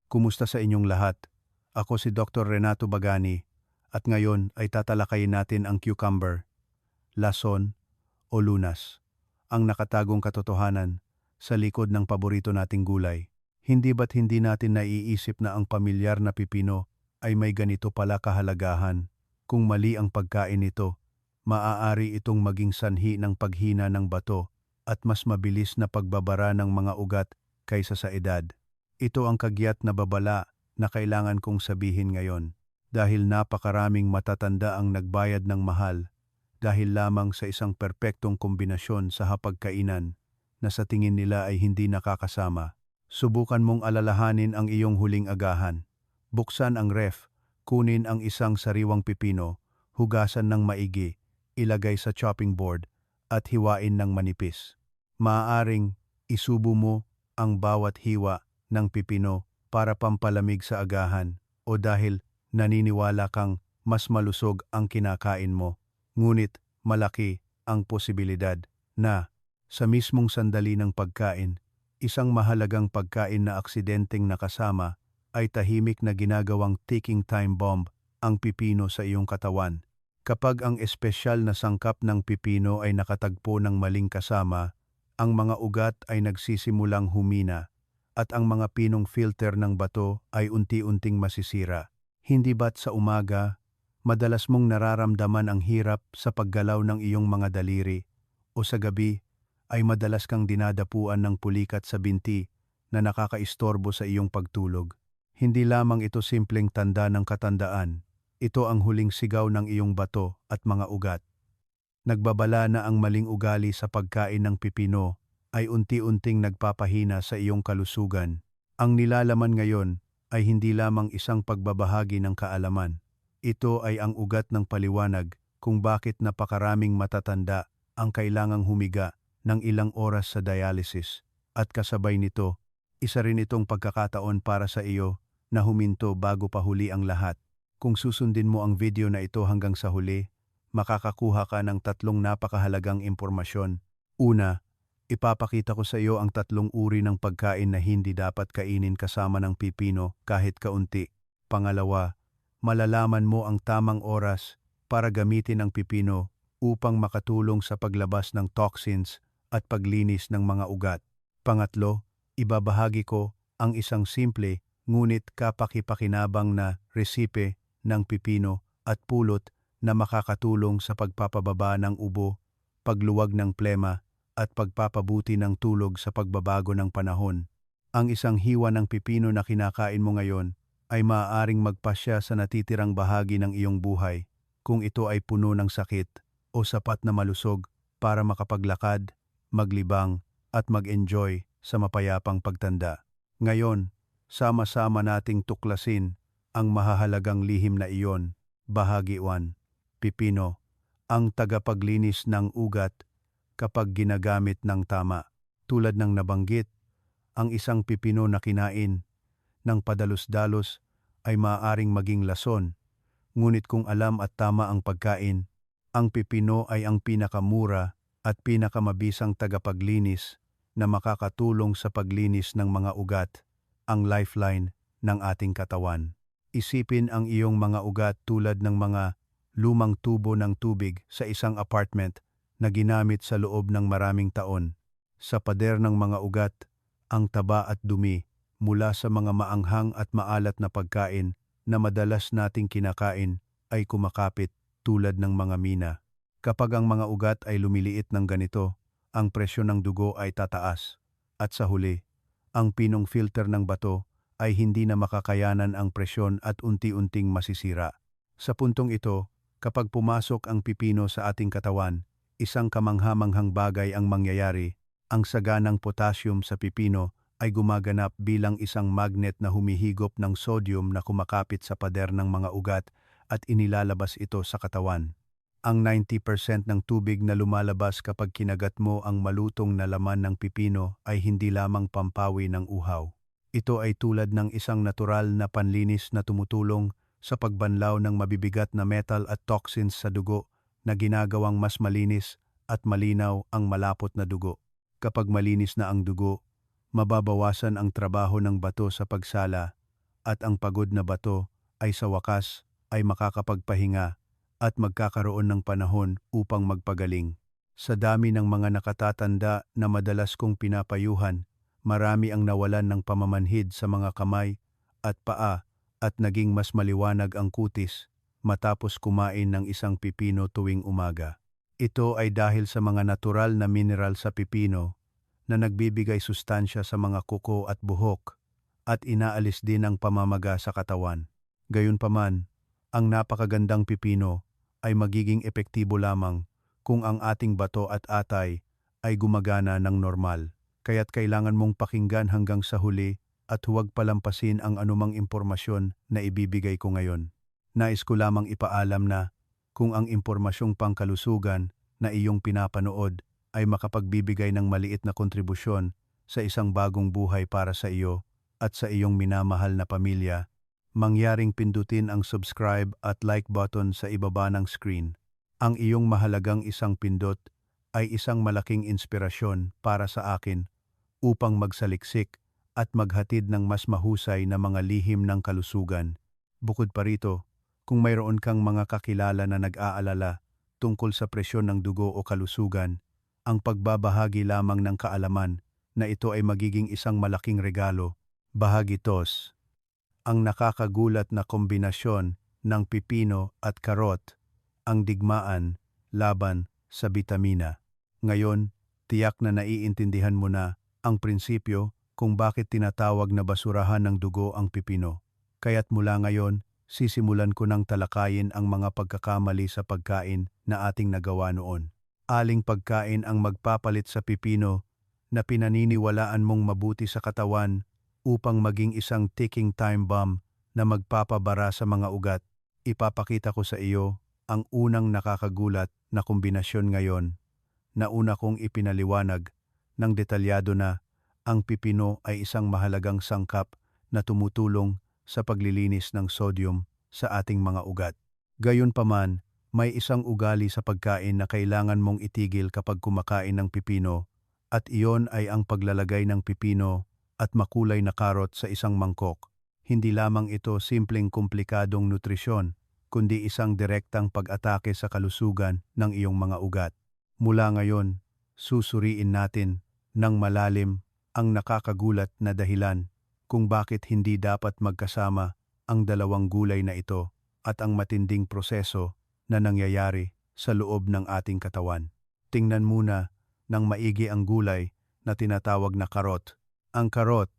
Kumusta sa inyong lahat? Ako si Dr. Renato Bagani at ngayon ay tatalakayin natin ang cucumber, lason o lunas, ang nakatagong katotohanan sa likod ng paborito nating gulay. Hindi ba't hindi natin naiisip na ang pamilyar na pipino ay may ganito pala kahalagahan? Kung mali ang pagkain nito, maaari itong maging sanhi ng paghina ng bato at mas mabilis na pagbabara ng mga ugat kaysa sa edad. Ito ang kagyat na babala na kailangan kong sabihin ngayon dahil napakaraming matatanda ang nagbayad ng mahal dahil lamang sa isang perpektong kombinasyon sa hapagkainan na sa tingin nila ay hindi nakakasama. Subukan mong alalahanin ang iyong huling agahan. Buksan ang ref, kunin ang isang sariwang pipino, hugasan ng maigi, ilagay sa chopping board at hiwain ng manipis. Maaaring isubo mo ang bawat hiwa ng pipino para pampalamig sa agahan o dahil naniniwala kang mas malusog ang kinakain mo. Ngunit malaki ang posibilidad na sa mismong sandali ng pagkain, isang mahalagang pagkain na aksidenteng nakasama ay tahimik na ginagawang ticking time bomb ang pipino sa iyong katawan. Kapag ang espesyal na sangkap ng pipino ay nakatagpo ng maling kasama, ang mga ugat ay nagsisimulang humina at ang mga pinong filter ng bato ay unti-unting masisira. Hindi ba't sa umaga, madalas mong nararamdaman ang hirap sa paggalaw ng iyong mga daliri o sa gabi ay madalas kang dinadapuan ng pulikat sa binti na nakakaistorbo sa iyong pagtulog. Hindi lamang ito simpleng tanda ng katandaan, ito ang huling sigaw ng iyong bato at mga ugat. Nagbabala na ang maling ugali sa pagkain ng pipino ay unti-unting nagpapahina sa iyong kalusugan. Ang nilalaman ngayon ay hindi lamang isang pagbabahagi ng kaalaman. Ito ay ang ugat ng paliwanag kung bakit napakaraming matatanda ang kailangang humiga ng ilang oras sa dialysis. At kasabay nito, isa rin itong pagkakataon para sa iyo na huminto bago pa huli ang lahat. Kung susundin mo ang video na ito hanggang sa huli, makakakuha ka ng 3 napakahalagang impormasyon. Una, ipapakita ko sa iyo ang 3 uri ng pagkain na hindi dapat kainin kasama ng pipino kahit kaunti. Pangalawa, malalaman mo ang tamang oras para gamitin ang pipino upang makatulong sa paglabas ng toxins at paglinis ng mga ugat. Pangatlo, ibabahagi ko ang isang simple ngunit kapaki-pakinabang na resipe ng pipino at pulot na makakatulong sa pagpapababa ng ubo, pagluwag ng plema, at pagpapabuti ng tulog sa pagbabago ng panahon. Ang isang hiwa ng pipino na kinakain mo ngayon ay maaaring magpasya sa natitirang bahagi ng iyong buhay kung ito ay puno ng sakit o sapat na malusog para makapaglakad, maglibang at mag-enjoy sa mapayapang pagtanda. Ngayon, sama-sama nating tuklasin ang mahahalagang lihim na iyon. Bahagi 1. Pipino, ang tagapaglinis ng ugat kapag ginagamit ng tama. Tulad ng nabanggit, ang isang pipino na kinain ng padalos-dalos ay maaaring maging lason. Ngunit kung alam at tama ang pagkain, ang pipino ay ang pinakamura at pinakamabisang tagapaglinis na makakatulong sa paglinis ng mga ugat, ang lifeline ng ating katawan. Isipin ang iyong mga ugat tulad ng mga lumang tubo ng tubig sa isang apartment na ginamit sa loob ng maraming taon. Sa pader ng mga ugat, ang taba at dumi mula sa mga maanghang at maalat na pagkain na madalas nating kinakain ay kumakapit tulad ng mga mina. Kapag ang mga ugat ay lumiliit ng ganito, ang presyon ng dugo ay tataas. At sa huli, ang pinong filter ng bato ay hindi na makakayanan ang presyon at unti-unting masisira. Sa puntong ito, kapag pumasok ang pipino sa ating katawan, isang kamangha-manghang bagay ang mangyayari. Ang saganang potassium sa pipino ay gumaganap bilang isang magnet na humihigop ng sodium na kumakapit sa pader ng mga ugat at inilalabas ito sa katawan. Ang 90% ng tubig na lumalabas kapag kinagat mo ang malutong na laman ng pipino ay hindi lamang pampawi ng uhaw. Ito ay tulad ng isang natural na panlinis na tumutulong sa pagbanlaw ng mabibigat na metal at toxins sa dugo na ginagawang mas malinis at malinaw ang malapot na dugo. Kapag malinis na ang dugo, mababawasan ang trabaho ng bato sa pagsala at ang pagod na bato ay sa wakas ay makakapagpahinga at magkakaroon ng panahon upang magpagaling. Sa dami ng mga nakatatanda na madalas kong pinapayuhan, marami ang nawalan ng pamamanhid sa mga kamay at paa at naging mas maliwanag ang kutis matapos kumain ng isang pipino tuwing umaga. Ito ay dahil sa mga natural na mineral sa pipino na nagbibigay sustansya sa mga kuko at buhok at inaalis din ang pamamaga sa katawan. Gayunpaman, ang napakagandang pipino ay magiging epektibo lamang kung ang ating bato at atay ay gumagana ng normal. Kaya't kailangan mong pakinggan hanggang sa huli at huwag palampasin ang anumang impormasyon na ibibigay ko ngayon. Nais ko lamang ipaalam na kung ang impormasyong pangkalusugan na iyong pinapanood ay makapagbibigay ng maliit na kontribusyon sa isang bagong buhay para sa iyo at sa iyong minamahal na pamilya, mangyaring pindutin ang subscribe at like button sa ibaba ng screen. Ang iyong mahalagang isang pindot ay isang malaking inspirasyon para sa akin upang magsaliksik at maghatid ng mas mahusay na mga lihim ng kalusugan. Bukod pa rito, kung mayroon kang mga kakilala na nag-aalala tungkol sa presyon ng dugo o kalusugan, ang pagbabahagi lamang ng kaalaman na ito ay magiging isang malaking regalo. Bahagi 2. Ang nakakagulat na kombinasyon ng pipino at karot, ang digmaan laban sa bitamina. Ngayon, tiyak na naiintindihan mo na ang prinsipyo kung bakit tinatawag na basurahan ng dugo ang pipino. Kaya't mula ngayon, sisimulan ko ng talakayin ang mga pagkakamali sa pagkain na ating nagawa noon. Aling pagkain ang magpapalit sa pipino na pinaniniwalaan mong mabuti sa katawan upang maging isang ticking time bomb na magpapabara sa mga ugat. Ipapakita ko sa iyo ang unang nakakagulat na kombinasyon ngayon na una kong ipinaliwanag ng detalyado na ang pipino ay isang mahalagang sangkap na tumutulong sa paglilinis ng sodium sa ating mga ugat. Gayunpaman, may isang ugali sa pagkain na kailangan mong itigil kapag kumakain ng pipino at iyon ay ang paglalagay ng pipino at makulay na karot sa isang mangkok. Hindi lamang ito simpleng komplikadong nutrisyon, kundi isang direktang pag-atake sa kalusugan ng iyong mga ugat. Mula ngayon, susuriin natin ng malalim ang nakakagulat na dahilan kung bakit hindi dapat magkasama ang dalawang gulay na ito at ang matinding proseso na nangyayari sa loob ng ating katawan. Tingnan muna ng maigi ang gulay na tinatawag na karot. Ang karot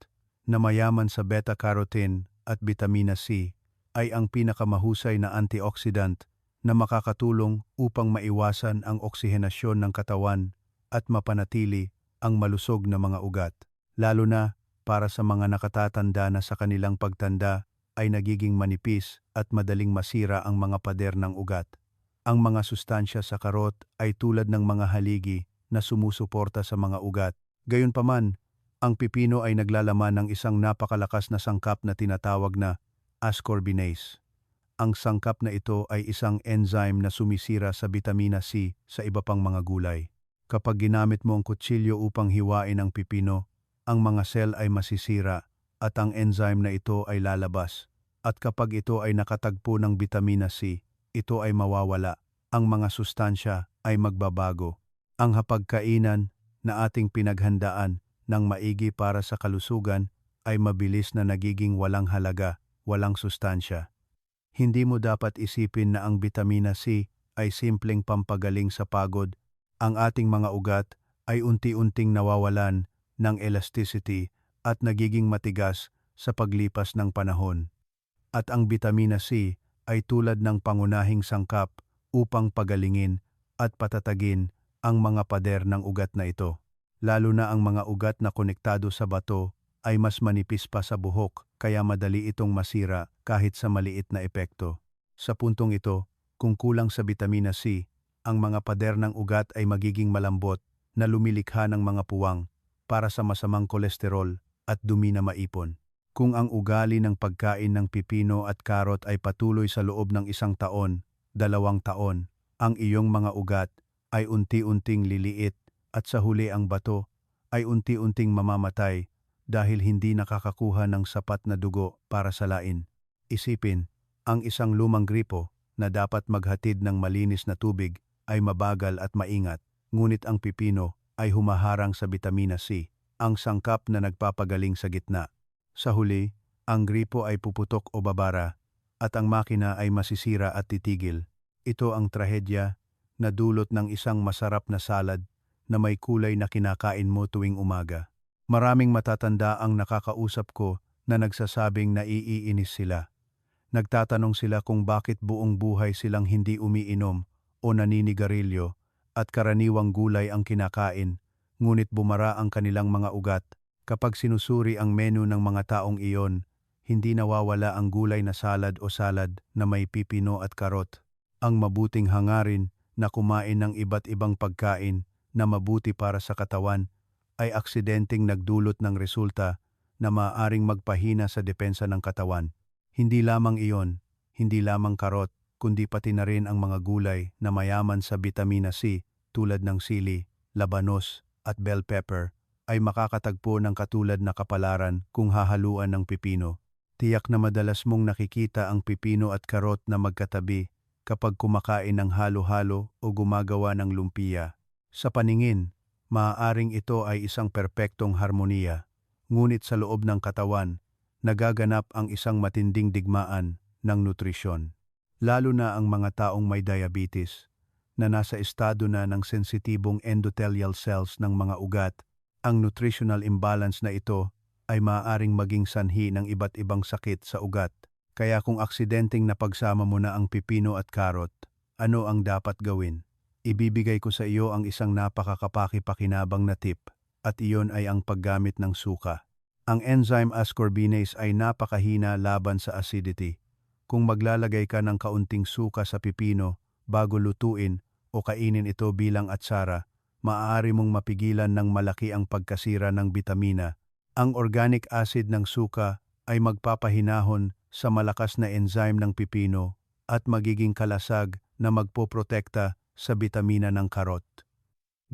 na mayaman sa beta-carotene at vitamina C ay ang pinakamahusay na antioxidant na makakatulong upang maiwasan ang oksihenasyon ng katawan at mapanatili ang malusog na mga ugat. Lalo na para sa mga nakatatanda na sa kanilang pagtanda ay nagiging manipis at madaling masira ang mga pader ng ugat. Ang mga sustansya sa karot ay tulad ng mga haligi na sumusuporta sa mga ugat. Gayunpaman, ang pipino ay naglalaman ng isang napakalakas na sangkap na tinatawag na ascorbinase. Ang sangkap na ito ay isang enzyme na sumisira sa vitamina C sa iba pang mga gulay. Kapag ginamit mo ang kutsilyo upang hiwain ang pipino, ang mga sel ay masisira at ang enzyme na ito ay lalabas. At kapag ito ay nakatagpo ng vitamina C, ito ay mawawala. Ang mga sustansya ay magbabago. Ang hapagkainan na ating pinaghandaan ng maigi para sa kalusugan ay mabilis na nagiging walang halaga, walang sustansya. Hindi mo dapat isipin na ang vitamina C ay simpleng pampagaling sa pagod. Ang ating mga ugat ay unti-unting nawawalan ng elasticity at nagiging matigas sa paglipas ng panahon. At ang vitamina C ay tulad ng pangunahing sangkap upang pagalingin at patatagin ang mga pader ng ugat na ito. Lalo na ang mga ugat na konektado sa bato ay mas manipis pa sa buhok kaya madali itong masira kahit sa maliit na epekto. Sa puntong ito, kung kulang sa vitamina C, ang mga pader ng ugat ay magiging malambot na lumilikha ng mga puwang para sa masamang kolesterol at dumi na maipon. Kung ang ugali ng pagkain ng pipino at karot ay patuloy sa loob ng 1 taon, 2 taon, ang iyong mga ugat ay unti-unting liliit at sa huli ang bato ay unti-unting mamamatay dahil hindi nakakakuha ng sapat na dugo para salain. Isipin, ang isang lumang gripo na dapat maghatid ng malinis na tubig ay mabagal at maingat, ngunit ang pipino ay humaharang sa bitamina C, ang sangkap na nagpapagaling sa gitna. Sa huli, ang gripo ay puputok o babara at ang makina ay masisira at titigil. Ito ang trahedya na dulot ng isang masarap na salad na may kulay na kinakain mo tuwing umaga. Maraming matatanda ang nakakausap ko na nagsasabing naiinis sila. Nagtatanong sila kung bakit buong buhay silang hindi umiinom o naninigarilyo at karaniwang gulay ang kinakain, ngunit bumara ang kanilang mga ugat. Kapag sinusuri ang menu ng mga taong iyon, hindi nawawala ang gulay na salad o salad na may pipino at karot. Ang mabuting hangarin na kumain ng iba't ibang pagkain na mabuti para sa katawan ay aksidenteng nagdulot ng resulta na maaaring magpahina sa depensa ng katawan. Hindi lamang iyon, hindi lamang karot, kundi pati na rin ang mga gulay na mayaman sa bitamina C tulad ng sili, labanos at bell pepper ay makakatagpo ng katulad na kapalaran kung hahaluan ng pipino. Tiyak na madalas mong nakikita ang pipino at karot na magkatabi kapag kumakain ng halo-halo o gumagawa ng lumpia. Sa paningin, maaaring ito ay isang perpektong harmoniya, ngunit sa loob ng katawan, nagaganap ang isang matinding digmaan ng nutrisyon. Lalo na ang mga taong may diabetes, na nasa estado na ng sensitibong endothelial cells ng mga ugat. Ang nutritional imbalance na ito ay maaaring maging sanhi ng iba't ibang sakit sa ugat. Kaya kung aksidenteng napagsama mo na ang pipino at karot, ano ang dapat gawin? Ibibigay ko sa iyo ang isang napakakapaki-pakinabang na tip, at iyon ay ang paggamit ng suka. Ang enzyme ascorbinase ay napakahina laban sa acidity. Kung maglalagay ka ng kaunting suka sa pipino bago lutuin o kainin ito bilang atsara, maaari mong mapigilan ng malaki ang pagkasira ng bitamina. Ang organic acid ng suka ay magpapahinahon sa malakas na enzyme ng pipino at magiging kalasag na magpoprotekta sa bitamina ng karot.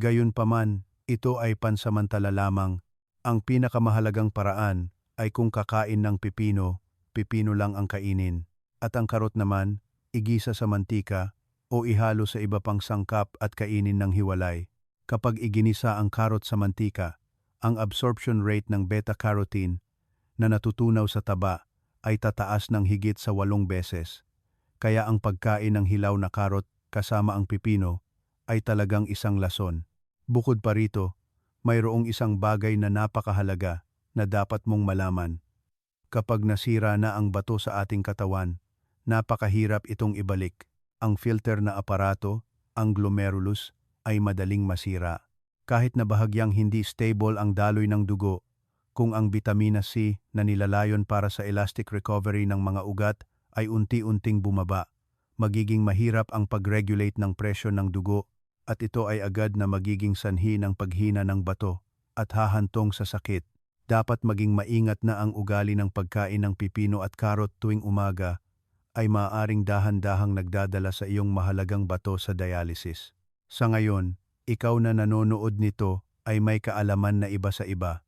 Gayunpaman, ito ay pansamantala lamang. Ang pinakamahalagang paraan ay kung kakain ng pipino, pipino lang ang kainin, at ang karot naman, igisa sa mantika o ihalo sa iba pang sangkap at kainin ng hiwalay. Kapag iginisa ang karot sa mantika, ang absorption rate ng beta-carotene na natutunaw sa taba ay tataas ng higit sa 8 beses. Kaya ang pagkain ng hilaw na karot kasama ang pipino ay talagang isang lason. Bukod pa rito, mayroong isang bagay na napakahalaga na dapat mong malaman. Kapag nasira na ang bato sa ating katawan, napakahirap itong ibalik. Ang filter na aparato, ang glomerulus, ay madaling masira. Kahit na bahagyang hindi stable ang daloy ng dugo, kung ang bitamina C na nilalayon para sa elastic recovery ng mga ugat ay unti-unting bumaba, magiging mahirap ang pag-regulate ng presyo ng dugo at ito ay agad na magiging sanhi ng paghina ng bato at hahantong sa sakit. Dapat maging maingat na ang ugali ng pagkain ng pipino at karot tuwing umaga ay maaaring dahan-dahang nagdadala sa iyong mahalagang bato sa dialysis. Sa ngayon, ikaw na nanonood nito ay may kaalaman na iba sa iba.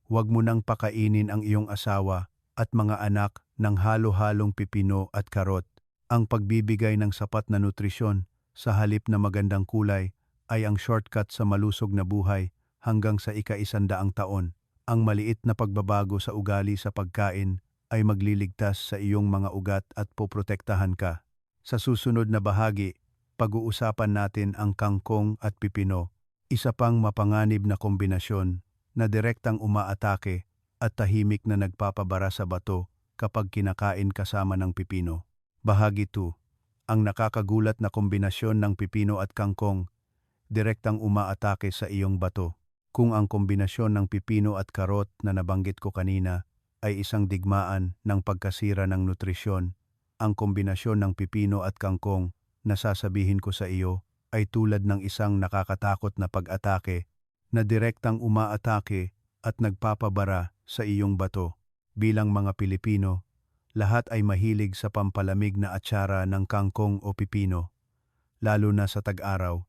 Huwag mo nang pakainin ang iyong asawa at mga anak ng halo-halong pipino at karot. Ang pagbibigay ng sapat na nutrisyon sa halip na magandang kulay ay ang shortcut sa malusog na buhay hanggang sa ika-100 taon. Ang maliit na pagbabago sa ugali sa pagkain ay magliligtas sa iyong mga ugat at poprotektahan ka. Sa susunod na bahagi, pag-uusapan natin ang kangkong at pipino, isa pang mapanganib na kombinasyon na direktang umaatake at tahimik na nagpapabara sa bato kapag kinakain kasama ng pipino. Bahagi 2. Ang nakakagulat na kombinasyon ng pipino at kangkong, direktang umaatake sa iyong bato. Kung ang kombinasyon ng pipino at karot na nabanggit ko kanina ay isang digmaan ng pagkasira ng nutrisyon, ang kombinasyon ng pipino at kangkong na sasabihin ko sa iyo ay tulad ng isang nakakatakot na pag-atake na direktang umaatake at nagpapabara sa iyong bato. Bilang mga Pilipino, lahat ay mahilig sa pampalamig na atsara ng kangkong o pipino, lalo na sa tag-araw,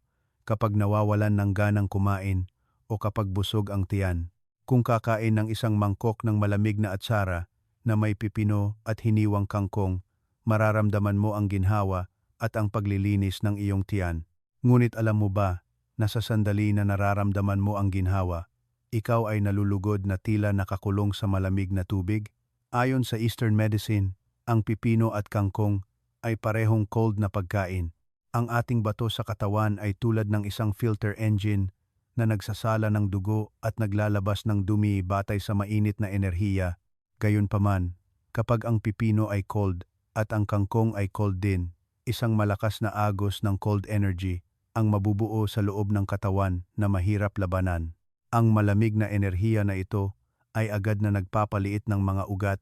kapag nawawalan ng ganang kumain o kapag busog ang tiyan. Kung kakain ng isang mangkok ng malamig na atsara na may pipino at hiniwang kangkong, mararamdaman mo ang ginhawa at ang paglilinis ng iyong tiyan. Ngunit alam mo ba na sa sandali na nararamdaman mo ang ginhawa, ikaw ay nalulugod na tila nakakulong sa malamig na tubig? Ayon sa Eastern medicine, ang pipino at kangkong ay parehong cold na pagkain. Ang ating bato sa katawan ay tulad ng isang filter engine na nagsasala ng dugo at naglalabas ng dumi batay sa mainit na enerhiya. Gayunpaman, kapag ang pipino ay cold at ang kangkong ay cold din, isang malakas na agos ng cold energy ang mabubuo sa loob ng katawan na mahirap labanan. Ang malamig na enerhiya na ito ay agad na nagpapaliit ng mga ugat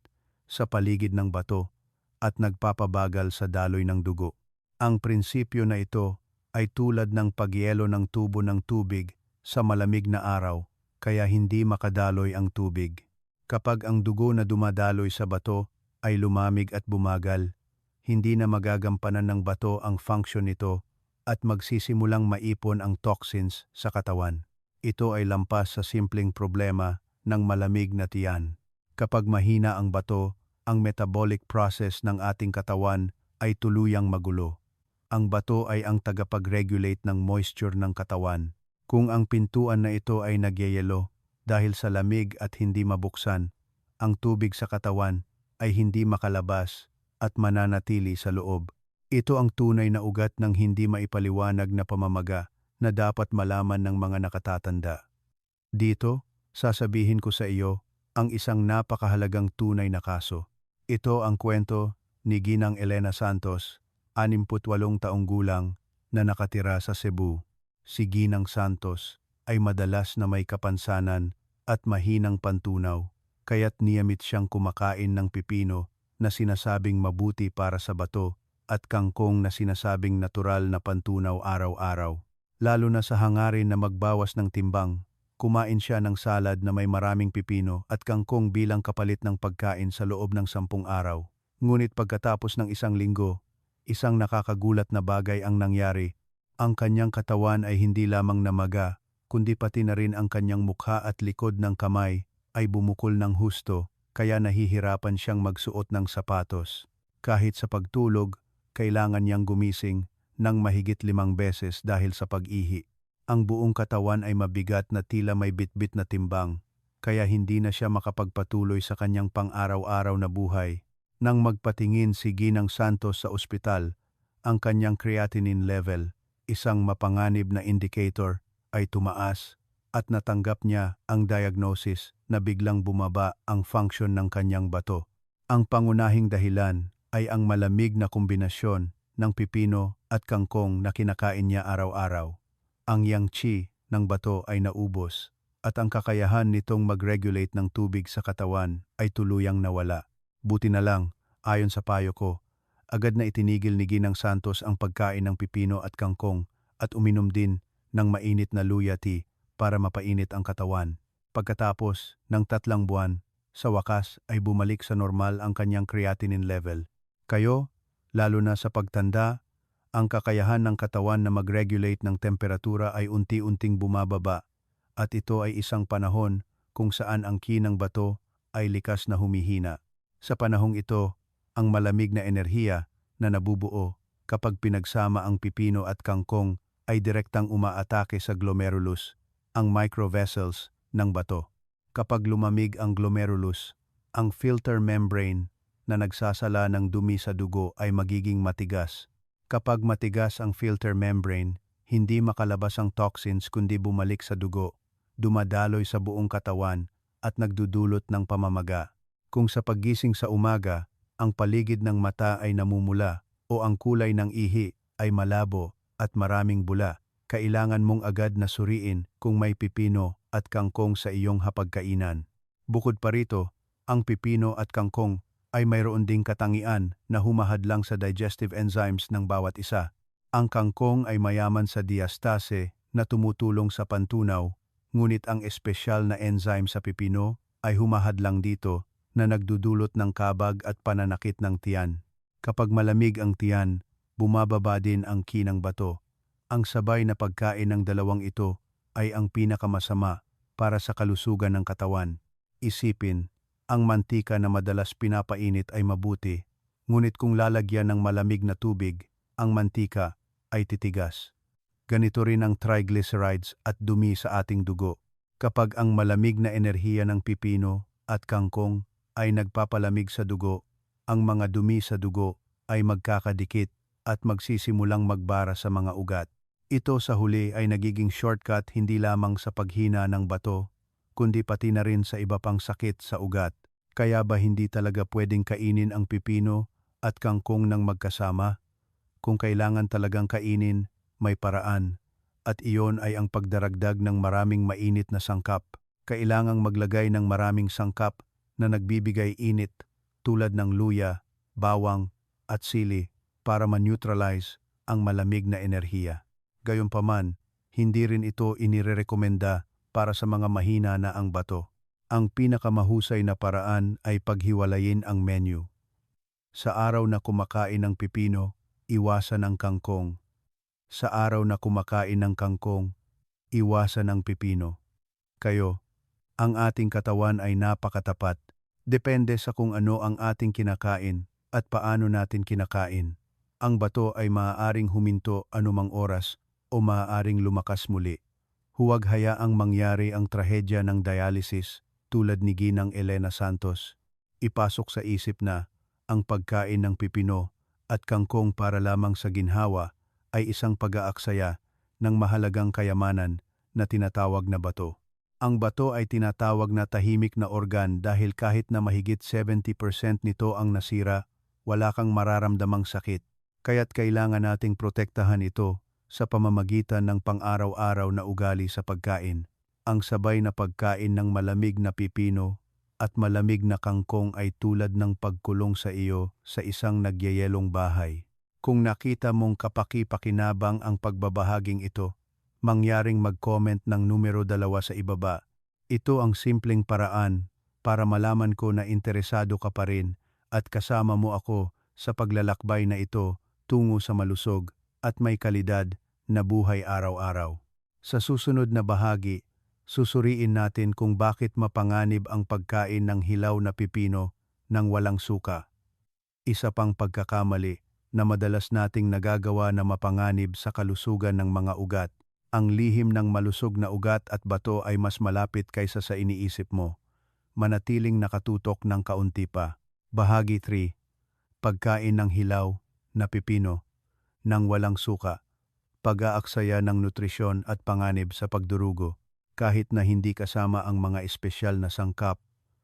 sa paligid ng bato at nagpapabagal sa daloy ng dugo. Ang prinsipyo na ito ay tulad ng pagyelo ng tubo ng tubig sa malamig na araw, kaya hindi makadaloy ang tubig. Kapag ang dugo na dumadaloy sa bato ay lumamig at bumagal, hindi na magagampanan ng bato ang function nito at magsisimulang maipon ang toxins sa katawan. Ito ay lampas sa simpleng problema ng malamig na tiyan. Kapag mahina ang bato, ang metabolic process ng ating katawan ay tuluyang magulo. Ang bato ay ang tagapag-regulate ng moisture ng katawan. Kung ang pintuan na ito ay nagyayelo dahil sa lamig at hindi mabuksan, ang tubig sa katawan ay hindi makalabas at mananatili sa loob. Ito ang tunay na ugat ng hindi maipaliwanag na pamamaga na dapat malaman ng mga nakatatanda. Dito, sasabihin ko sa iyo ang isang napakahalagang tunay na kaso. Ito ang kwento ni Ginang Elena Santos, 68 taong gulang na nakatira sa Cebu. Si Ginang Santos ay madalas na may kapansanan at mahinang pantunaw, kaya't niyamit siyang kumakain ng pipino na sinasabing mabuti para sa bato at kangkong na sinasabing natural na pantunaw araw-araw. Lalo na sa hangarin na magbawas ng timbang, kumain siya ng salad na may maraming pipino at kangkong bilang kapalit ng pagkain sa loob ng 10 araw. Ngunit pagkatapos ng isang linggo, isang nakakagulat na bagay ang nangyari. Ang kanyang katawan ay hindi lamang namaga, kundi pati na rin ang kanyang mukha at likod ng kamay ay bumukol ng husto, kaya nahihirapan siyang magsuot ng sapatos. Kahit sa pagtulog, kailangan niyang gumising ng mahigit 5 beses dahil sa pag-ihi. Ang buong katawan ay mabigat na tila may bitbit na timbang, kaya hindi na siya makapagpatuloy sa kanyang pang-araw-araw na buhay. Nang magpatingin si Ginang Santos sa ospital, ang kanyang creatinine level, isang mapanganib na indicator, ay tumaas at natanggap niya ang diagnosis na biglang bumaba ang function ng kanyang bato. Ang pangunahing dahilan ay ang malamig na kombinasyon ng pipino at kangkong na kinakain niya araw-araw. Ang yang qi ng bato ay naubos at ang kakayahan nitong mag-regulate ng tubig sa katawan ay tuluyang nawala. Buti na lang, ayon sa payo ko, agad na itinigil ni Ginang Santos ang pagkain ng pipino at kangkong at uminom din ng mainit na luya tea para mapainit ang katawan. Pagkatapos ng 3 buwan, sa wakas ay bumalik sa normal ang kanyang creatinine level. Kayo, lalo na sa pagtanda, ang kakayahan ng katawan na mag-regulate ng temperatura ay unti-unting bumababa at ito ay isang panahon kung saan ang ki ng bato ay likas na humihina. Sa panahong ito, ang malamig na enerhiya na nabubuo kapag pinagsama ang pipino at kangkong ay direktang umaatake sa glomerulus, ang microvessels ng bato. Kapag lumamig ang glomerulus, ang filter membrane na nagsasala ng dumi sa dugo ay magiging matigas. Kapag matigas ang filter membrane, hindi makalabas ang toxins kundi bumalik sa dugo, dumadaloy sa buong katawan at nagdudulot ng pamamaga. Kung sa paggising sa umaga, ang paligid ng mata ay namumula o ang kulay ng ihi ay malabo at maraming bula, kailangan mong agad na suriin kung may pipino at kangkong sa iyong hapagkainan. Bukod pa rito, ang pipino at kangkong ay mayroon ding katangian na humahadlang sa digestive enzymes ng bawat isa. Ang kangkong ay mayaman sa diastase na tumutulong sa pantunaw, ngunit ang espesyal na enzyme sa pipino ay humahadlang dito na nagdudulot ng kabag at pananakit ng tiyan. Kapag malamig ang tiyan, bumababa din ang ki ng bato. Ang sabay na pagkain ng dalawang ito ay ang pinakamasama para sa kalusugan ng katawan. Isipin, ang mantika na madalas pinapainit ay mabuti, ngunit kung lalagyan ng malamig na tubig, ang mantika ay titigas. Ganito rin ang triglycerides at dumi sa ating dugo. Kapag ang malamig na enerhiya ng pipino at kangkong ay nagpapalamig sa dugo, ang mga dumi sa dugo ay magkakadikit at magsisimulang magbara sa mga ugat. Ito sa huli ay nagiging shortcut hindi lamang sa paghina ng bato, kundi pati na rin sa iba pang sakit sa ugat. Kaya ba hindi talaga pwedeng kainin ang pipino at kangkong ng magkasama? Kung kailangan talagang kainin, may paraan. At iyon ay ang pagdaragdag ng maraming mainit na sangkap. Kailangang maglagay ng maraming sangkap na nagbibigay init tulad ng luya, bawang at sili para ma-neutralize ang malamig na enerhiya. Gayunpaman, hindi rin ito inirekomenda para sa mga mahina na ang bato. Ang pinakamahusay na paraan ay paghiwalayin ang menu. Sa araw na kumakain ng pipino, iwasan ang kangkong. Sa araw na kumakain ng kangkong, iwasan ang pipino. Kayo, ang ating katawan ay napakatapat. Depende sa kung ano ang ating kinakain at paano natin kinakain. Ang bato ay maaaring huminto anumang oras o maaaring lumakas muli. Huwag hayaang mangyari ang trahedya ng dialysis tulad ni Ginang Elena Santos. Ipasok sa isip na ang pagkain ng pipino at kangkong para lamang sa ginhawa ay isang pag-aaksaya ng mahalagang kayamanan na tinatawag na bato. Ang bato ay tinatawag na tahimik na organ dahil kahit na mahigit 70% nito ang nasira, wala kang mararamdamang sakit. Kaya't kailangan nating protektahan ito sa pamamagitan ng pang-araw-araw na ugali sa pagkain. Ang sabay na pagkain ng malamig na pipino at malamig na kangkong ay tulad ng pagkulong sa iyo sa isang nagyayelong bahay. Kung nakita mong kapaki-pakinabang ang pagbabahaging ito, mangyaring mag-comment ng numero 2 sa ibaba. Ito ang simpleng paraan para malaman ko na interesado ka pa rin at kasama mo ako sa paglalakbay na ito tungo sa malusog at may kalidad na buhay araw-araw. Sa susunod na bahagi, susuriin natin kung bakit mapanganib ang pagkain ng hilaw na pipino ng walang suka. Isa pang pagkakamali na madalas nating nagagawa na mapanganib sa kalusugan ng mga ugat. Ang lihim ng malusog na ugat at bato ay mas malapit kaysa sa iniisip mo. Manatiling nakatutok ng kaunti pa. Bahagi 3. Pagkain ng hilaw na pipino ng walang suka. Pag-aaksaya ng nutrisyon at panganib sa pagdurugo. Kahit na hindi kasama ang mga espesyal na sangkap,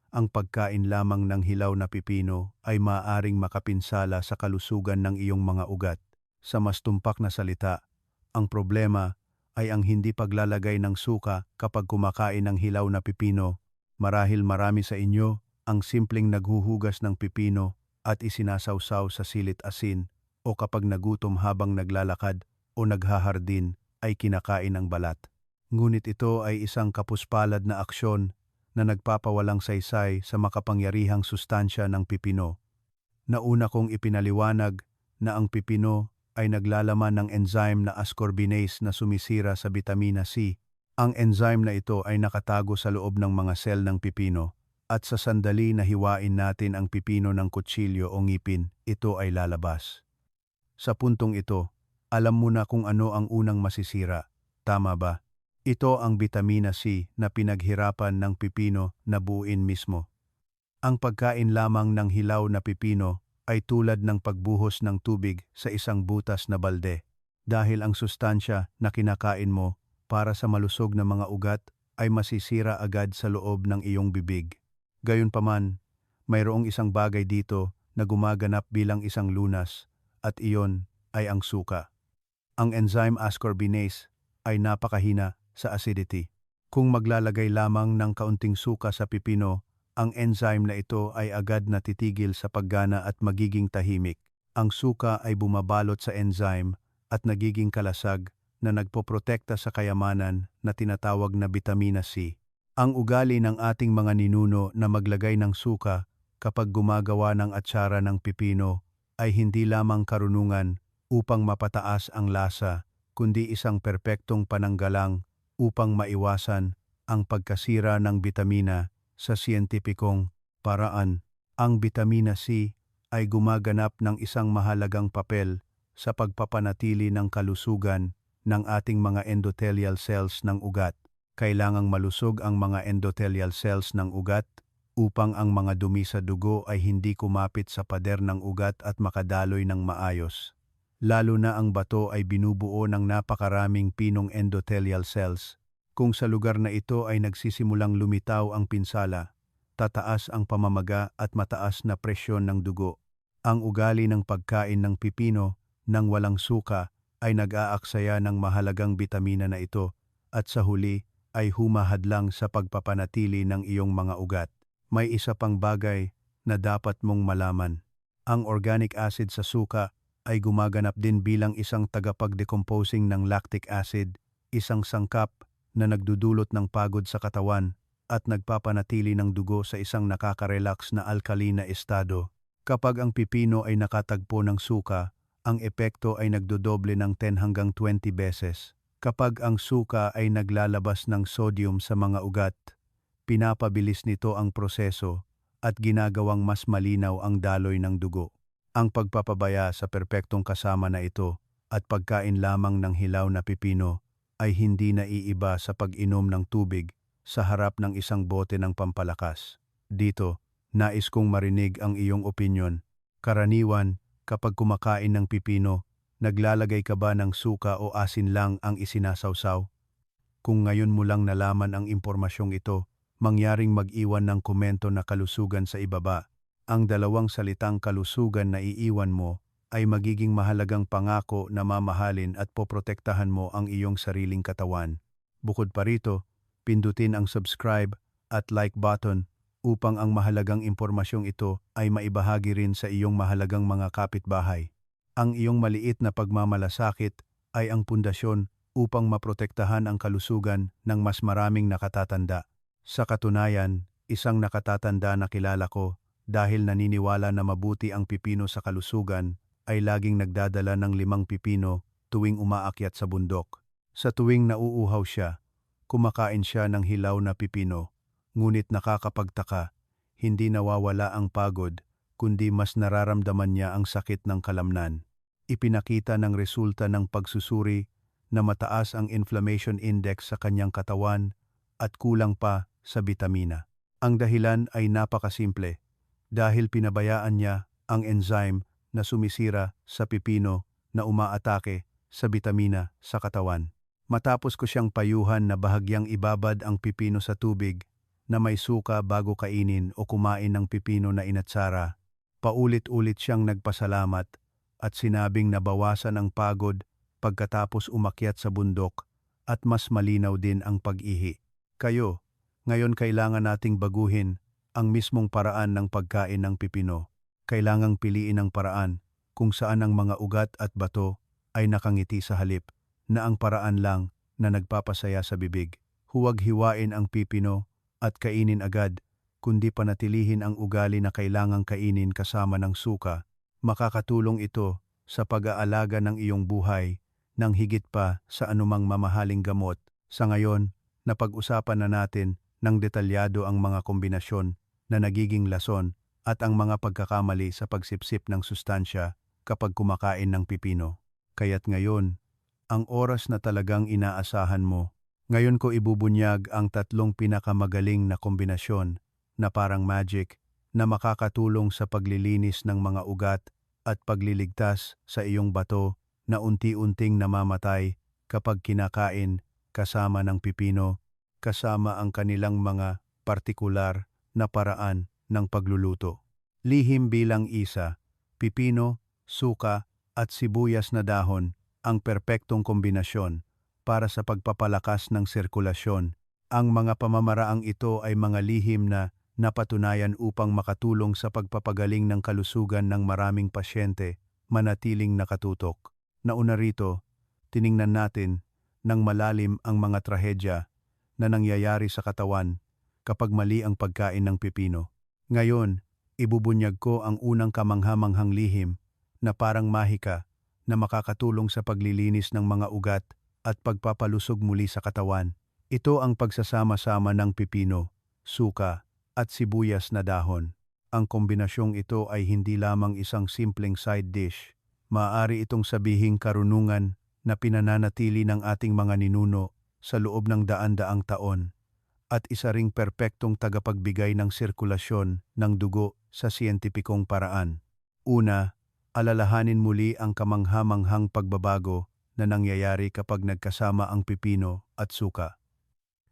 ang pagkain lamang ng hilaw na pipino ay maaaring makapinsala sa kalusugan ng iyong mga ugat. Sa mas tumpak na salita, ang problema ay ang hindi paglalagay ng suka kapag kumakain ng hilaw na pipino. Marahil marami sa inyo ang simpleng naghuhugas ng pipino at isinasawsaw sa silit asin o kapag nagutom habang naglalakad o naghahardin ay kinakain ang balat. Ngunit ito ay isang kapuspalad na aksyon na nagpapawalang saysay sa makapangyarihang sustansya ng pipino. Nauna kong ipinaliwanag na ang pipino ay naglalaman ng enzyme na ascorbinase na sumisira sa bitamina C. Ang enzyme na ito ay nakatago sa loob ng mga sel ng pipino at sa sandali na hiwain natin ang pipino ng kutsilyo o ngipin, ito ay lalabas. Sa puntong ito, alam mo na kung ano ang unang masisira, tama ba? Ito ang bitamina C na pinaghirapan ng pipino na buuin mismo. Ang pagkain lamang ng hilaw na pipino ay tulad ng pagbuhos ng tubig sa isang butas na balde, dahil ang sustansya na kinakain mo para sa malusog na mga ugat ay masisira agad sa loob ng iyong bibig. Gayunpaman, mayroong isang bagay dito na gumaganap bilang isang lunas, at iyon ay ang suka. Ang enzyme ascorbinase ay napakahina sa acidity. Kung maglalagay lamang ng kaunting suka sa pipino, ang enzyme na ito ay agad na titigil sa paggana at magiging tahimik. Ang suka ay bumabalot sa enzyme at nagiging kalasag na nagpoprotekta sa kayamanan na tinatawag na bitamina C. Ang ugali ng ating mga ninuno na maglagay ng suka kapag gumagawa ng atsara ng pipino ay hindi lamang karunungan upang mapataas ang lasa, kundi isang perpektong pananggalang upang maiwasan ang pagkasira ng bitamina sa siyentipikong paraan. Ang bitamina C ay gumaganap ng isang mahalagang papel sa pagpapanatili ng kalusugan ng ating mga endothelial cells ng ugat. Kailangang malusog ang mga endothelial cells ng ugat upang ang mga dumi sa dugo ay hindi kumapit sa pader ng ugat at makadaloy ng maayos. Lalo na ang bato ay binubuo ng napakaraming pinong endothelial cells. Kung sa lugar na ito ay nagsisimulang lumitaw ang pinsala, tataas ang pamamaga at mataas na presyon ng dugo. Ang ugali ng pagkain ng pipino nang walang suka ay nag-aaksaya ng mahalagang bitamina na ito at sa huli ay humahadlang sa pagpapanatili ng iyong mga ugat. May isa pang bagay na dapat mong malaman. Ang organic acid sa suka ay gumaganap din bilang isang tagapag-decomposing ng lactic acid, isang sangkap na nagdudulot ng pagod sa katawan at nagpapanatili ng dugo sa isang nakaka-relax na alkaline na estado. Kapag ang pipino ay nakatagpo ng suka, ang epekto ay nagdodoble ng 10 hanggang 20 beses. Kapag ang suka ay naglalabas ng sodium sa mga ugat, pinapabilis nito ang proseso at ginagawang mas malinaw ang daloy ng dugo. Ang pagpapabaya sa perpektong kasama na ito at pagkain lamang ng hilaw na pipino ay hindi naiiba sa pag-inom ng tubig sa harap ng isang bote ng pampalakas. Dito, nais kong marinig ang iyong opinyon. Karaniwan, kapag kumakain ng pipino, naglalagay ka ba ng suka o asin lang ang isinasawsaw? Kung ngayon mo lang nalaman ang impormasyong ito, mangyaring mag-iwan ng komento na kalusugan sa ibaba. Ang dalawang salitang kalusugan na iiwan mo ay magiging mahalagang pangako na mamahalin at poprotektahan mo ang iyong sariling katawan. Bukod pa rito, pindutin ang subscribe at like button upang ang mahalagang impormasyong ito ay maibahagi rin sa iyong mahalagang mga kapitbahay. Ang iyong maliit na pagmamalasakit ay ang pundasyon upang maprotektahan ang kalusugan ng mas maraming nakatatanda. Sa katunayan, isang nakatatanda na kilala ko dahil naniniwala na mabuti ang pipino sa kalusugan ay laging nagdadala ng 5 pipino tuwing umaakyat sa bundok. Sa tuwing nauuhaw siya, kumakain siya ng hilaw na pipino, ngunit nakakapagtaka, hindi nawawala ang pagod, kundi mas nararamdaman niya ang sakit ng kalamnan. Ipinakita ng resulta ng pagsusuri na mataas ang inflammation index sa kanyang katawan at kulang pa sa bitamina. Ang dahilan ay napakasimple, dahil pinabayaan niya ang enzyme na sumisira sa pipino na umaatake sa bitamina sa katawan. Matapos ko siyang payuhan na bahagyang ibabad ang pipino sa tubig na may suka bago kainin o kumain ng pipino na inatsara, paulit-ulit siyang nagpasalamat at sinabing nabawasan ang pagod pagkatapos umakyat sa bundok at mas malinaw din ang pag-ihi. Kayo, ngayon kailangan nating baguhin ang mismong paraan ng pagkain ng pipino. Kailangang piliin ang paraan kung saan ang mga ugat at bato ay nakangiti sa halip na ang paraan lang na nagpapasaya sa bibig. Huwag hiwain ang pipino at kainin agad, kundi panatilihin ang ugali na kailangang kainin kasama ng suka. Makakatulong ito sa pag-aalaga ng iyong buhay nang higit pa sa anumang mamahaling gamot. Sa ngayon, napag-usapan na natin ng detalyado ang mga kombinasyon na nagiging lason at ang mga pagkakamali sa pagsipsip ng sustansya kapag kumakain ng pipino. Kaya't ngayon, ang oras na talagang inaasahan mo. Ngayon ko ibubunyag ang 3 pinakamagaling na kombinasyon na parang magic na makakatulong sa paglilinis ng mga ugat at pagliligtas sa iyong bato na unti-unting namamatay kapag kinakain kasama ng pipino, kasama ang kanilang mga partikular na paraan ng pagluluto. Lihim bilang isa, pipino, suka at sibuyas na dahon ang perpektong kombinasyon para sa pagpapalakas ng sirkulasyon. Ang mga pamamaraang ito ay mga lihim na napatunayan upang makatulong sa pagpapagaling ng kalusugan ng maraming pasyente, manatiling nakatutok. Nauna rito, tiningnan natin ng malalim ang mga trahedya na nangyayari sa katawan kapag mali ang pagkain ng pipino. Ngayon, ibubunyag ko ang unang kamanghamanghang lihim na parang mahika na makakatulong sa paglilinis ng mga ugat at pagpapalusog muli sa katawan. Ito ang pagsasama-sama ng pipino, suka, at sibuyas na dahon. Ang kombinasyong ito ay hindi lamang isang simpleng side dish. Maaari itong sabihing karunungan na pinananatili ng ating mga ninuno sa loob ng daan-daang taon at isa ring perpektong tagapagbigay ng sirkulasyon ng dugo sa siyentipikong paraan. Una, alalahanin muli ang kamangha-manghang pagbabago na nangyayari kapag nagkasama ang pipino at suka.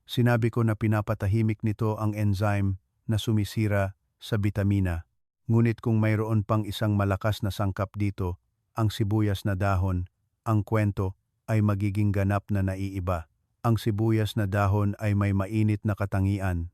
Sinabi ko na pinapatahimik nito ang enzyme na sumisira sa bitamina. Ngunit kung mayroon pang isang malakas na sangkap dito, ang sibuyas na dahon, ang kwento ay magiging ganap na naiiba. Ang sibuyas na dahon ay may mainit na katangian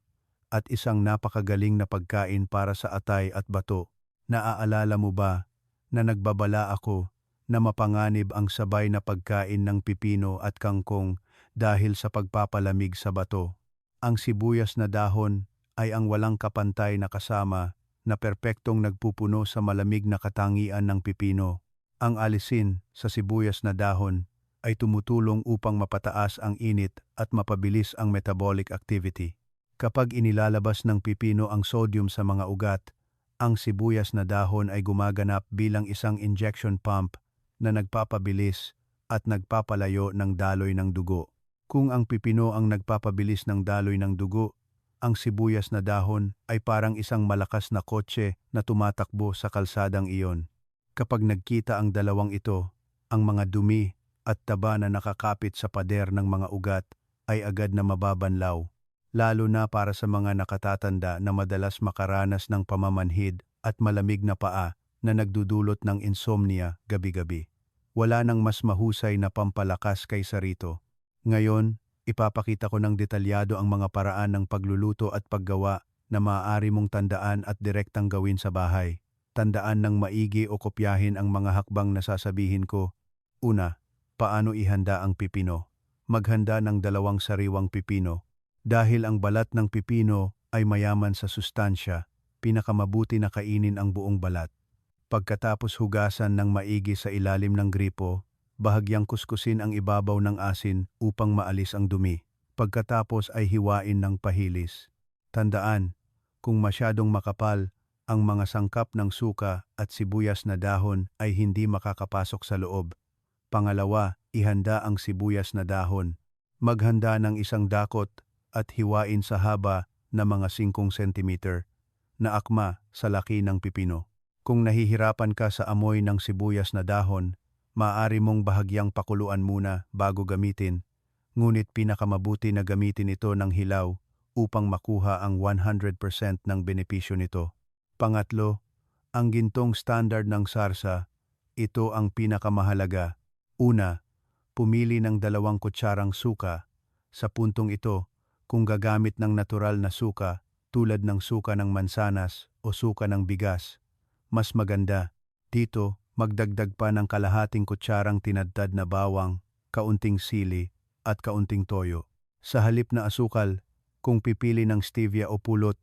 at isang napakagaling na pagkain para sa atay at bato. Naaalala mo ba na nagbabala ako na mapanganib ang sabay na pagkain ng pipino at kangkong dahil sa pagpapalamig sa bato? Ang sibuyas na dahon ay ang walang kapantay na kasama na perpektong nagpupuno sa malamig na katangian ng pipino. Ang alisin sa sibuyas na dahon ay tumutulong upang mapataas ang init at mapabilis ang metabolic activity. Kapag inilalabas ng pipino ang sodium sa mga ugat, ang sibuyas na dahon ay gumaganap bilang isang injection pump na nagpapabilis at nagpapalayo ng daloy ng dugo. Kung ang pipino ang nagpapabilis ng daloy ng dugo, ang sibuyas na dahon ay parang isang malakas na kotse na tumatakbo sa kalsadang iyon. Kapag nagkita ang dalawang ito, ang mga dumi at taba na nakakapit sa pader ng mga ugat ay agad na mababanlaw, lalo na para sa mga nakatatanda na madalas makaranas ng pamamanhid at malamig na paa na nagdudulot ng insomnia gabi-gabi. Wala nang mas mahusay na pampalakas kaysa rito. Ngayon, ipapakita ko ng detalyado ang mga paraan ng pagluluto at paggawa na maaari mong tandaan at direktang gawin sa bahay. Tandaan ng maigi o kopyahin ang mga hakbang na sasabihin ko. Una, paano ihanda ang pipino? Maghanda ng 2 sariwang pipino. Dahil ang balat ng pipino ay mayaman sa sustansya, pinakamabuti na kainin ang buong balat. Pagkatapos hugasan ng maigi sa ilalim ng gripo, bahagyang kuskusin ang ibabaw ng asin upang maalis ang dumi. Pagkatapos ay hiwain ng pahilis. Tandaan, kung masyadong makapal, ang mga sangkap ng suka at sibuyas na dahon ay hindi makakapasok sa loob. Pangalawa, ihanda ang sibuyas na dahon. Maghanda ng 1 dakot at hiwain sa haba na mga 5 cm na akma sa laki ng pipino. Kung nahihirapan ka sa amoy ng sibuyas na dahon, maaari mong bahagyang pakuluan muna bago gamitin, ngunit pinakamabuti na gamitin ito ng hilaw upang makuha ang 100% ng benepisyo nito. Pangatlo, ang gintong standard ng sarsa, ito ang pinakamahalaga. Una, pumili ng 2 kutsarang suka. Sa puntong ito, kung gagamit ng natural na suka tulad ng suka ng mansanas o suka ng bigas, mas maganda. Dito, magdagdag pa ng kalahating kutsarang tinadtad na bawang, kaunting sili, at kaunting toyo. Sa halip na asukal, kung pipili ng stevia o pulot,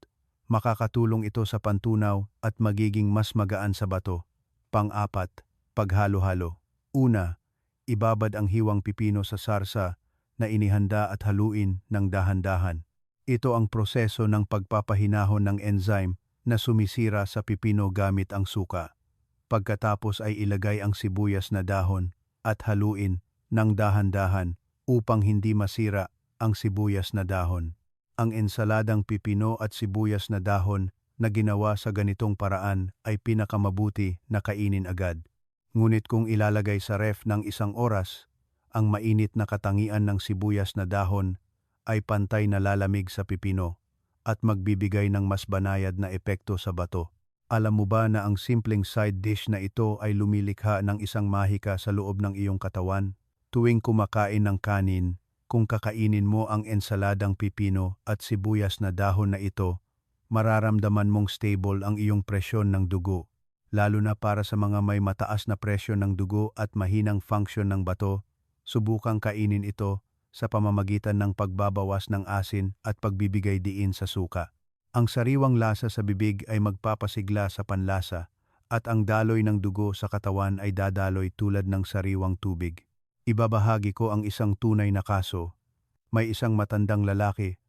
makakatulong ito sa pantunaw at magiging mas magaan sa bato. Pang-apat, paghalo-halo. Una, ibabad ang hiwang pipino sa sarsa na inihanda at haluin ng dahan-dahan. Ito ang proseso ng pagpapahinahon ng enzyme na sumisira sa pipino gamit ang suka. Pagkatapos ay ilagay ang sibuyas na dahon at haluin ng dahan-dahan upang hindi masira ang sibuyas na dahon. Ang ensaladang pipino at sibuyas na dahon na ginawa sa ganitong paraan ay pinakamabuti na kainin agad. Ngunit kung ilalagay sa ref ng 1 oras, ang mainit na katangian ng sibuyas na dahon ay pantay na lalamig sa pipino at magbibigay ng mas banayad na epekto sa bato. Alam mo ba na ang simpleng side dish na ito ay lumilikha ng isang mahika sa loob ng iyong katawan? Tuwing kumakain ng kanin, kung kakainin mo ang ensaladang pipino at sibuyas na dahon na ito, mararamdaman mong stable ang iyong presyon ng dugo. Lalo na para sa mga may mataas na presyon ng dugo at mahinang function ng bato, subukang kainin ito sa pamamagitan ng pagbabawas ng asin at pagbibigay diin sa suka. Ang sariwang lasa sa bibig ay magpapasigla sa panlasa at ang daloy ng dugo sa katawan ay dadaloy tulad ng sariwang tubig. Ibabahagi ko ang isang tunay na kaso. May isang matandang lalaki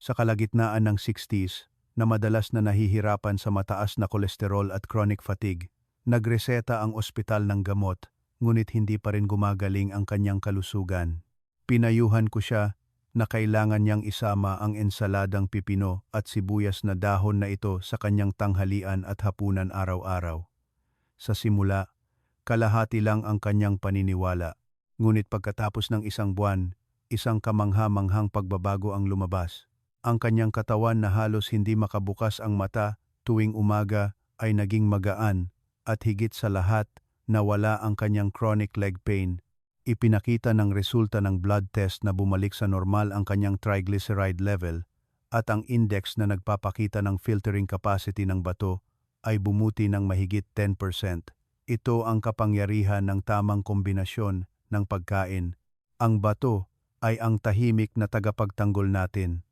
sa kalagitnaan ng 60s na madalas na nahihirapan sa mataas na kolesterol at chronic fatigue. Nagreseta ang ospital ng gamot, ngunit hindi pa rin gumagaling ang kanyang kalusugan. Pinayuhan ko siya na kailangan niyang isama ang ensaladang pipino at sibuyas na dahon na ito sa kanyang tanghalian at hapunan araw-araw. Sa simula, kalahati lang ang kanyang paniniwala. Ngunit pagkatapos ng isang buwan, isang kamangha-manghang pagbabago ang lumabas. Ang kanyang katawan na halos hindi makabukas ang mata tuwing umaga ay naging magaan at higit sa lahat, nawala ang kanyang chronic leg pain. Ipinakita ng resulta ng blood test na bumalik sa normal ang kanyang triglyceride level at ang index na nagpapakita ng filtering capacity ng bato ay bumuti ng mahigit 10%. Ito ang kapangyarihan ng tamang kombinasyon ng pagkain. Ang bato ay ang tahimik na tagapagtanggol natin.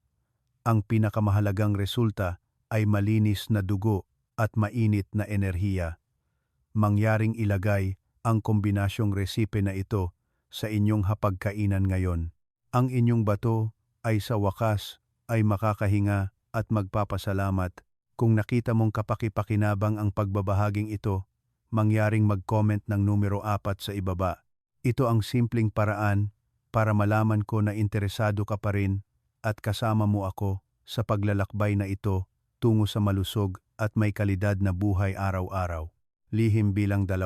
Ang pinakamahalagang resulta ay malinis na dugo at mainit na enerhiya. Mangyaring ilagay ang kombinasyong resipe na ito sa inyong hapagkainan ngayon. Ang inyong bato ay sa wakas ay makakahinga at magpapasalamat. Kung nakita mong kapaki-pakinabang ang pagbabahaging ito, mangyaring mag-comment ng numero 4 sa ibaba. Ito ang simpleng paraan para malaman ko na interesado ka pa rin at kasama mo ako sa paglalakbay na ito tungo sa malusog at may kalidad na buhay araw-araw. Lihim bilang 2,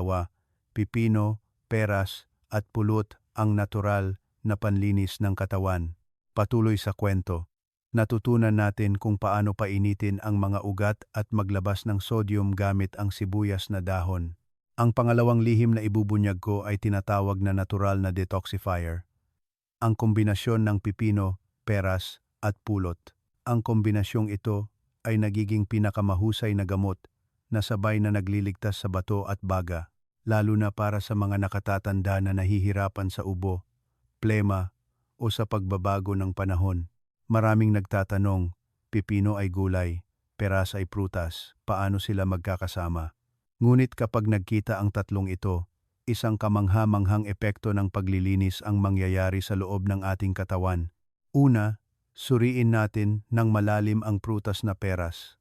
pipino, peras at pulot ang natural na panlinis ng katawan. Patuloy sa kwento. Natutunan natin kung paano painitin ang mga ugat at maglabas ng sodium gamit ang sibuyas na dahon. Ang pangalawang lihim na ibubunyag ko ay tinatawag na natural na detoxifier. Ang kombinasyon ng pipino, peras at pulot. Ang kombinasyong ito ay nagiging pinakamahusay na gamot na sabay na nagliligtas sa bato at baga, lalo na para sa mga nakatatanda na nahihirapan sa ubo, plema o sa pagbabago ng panahon. Maraming nagtatanong, pipino ay gulay, peras ay prutas, paano sila magkakasama? Ngunit kapag nagkita ang tatlong ito, isang kamangha-manghang epekto ng paglilinis ang mangyayari sa loob ng ating katawan. Una, suriin natin ng malalim ang prutas na peras.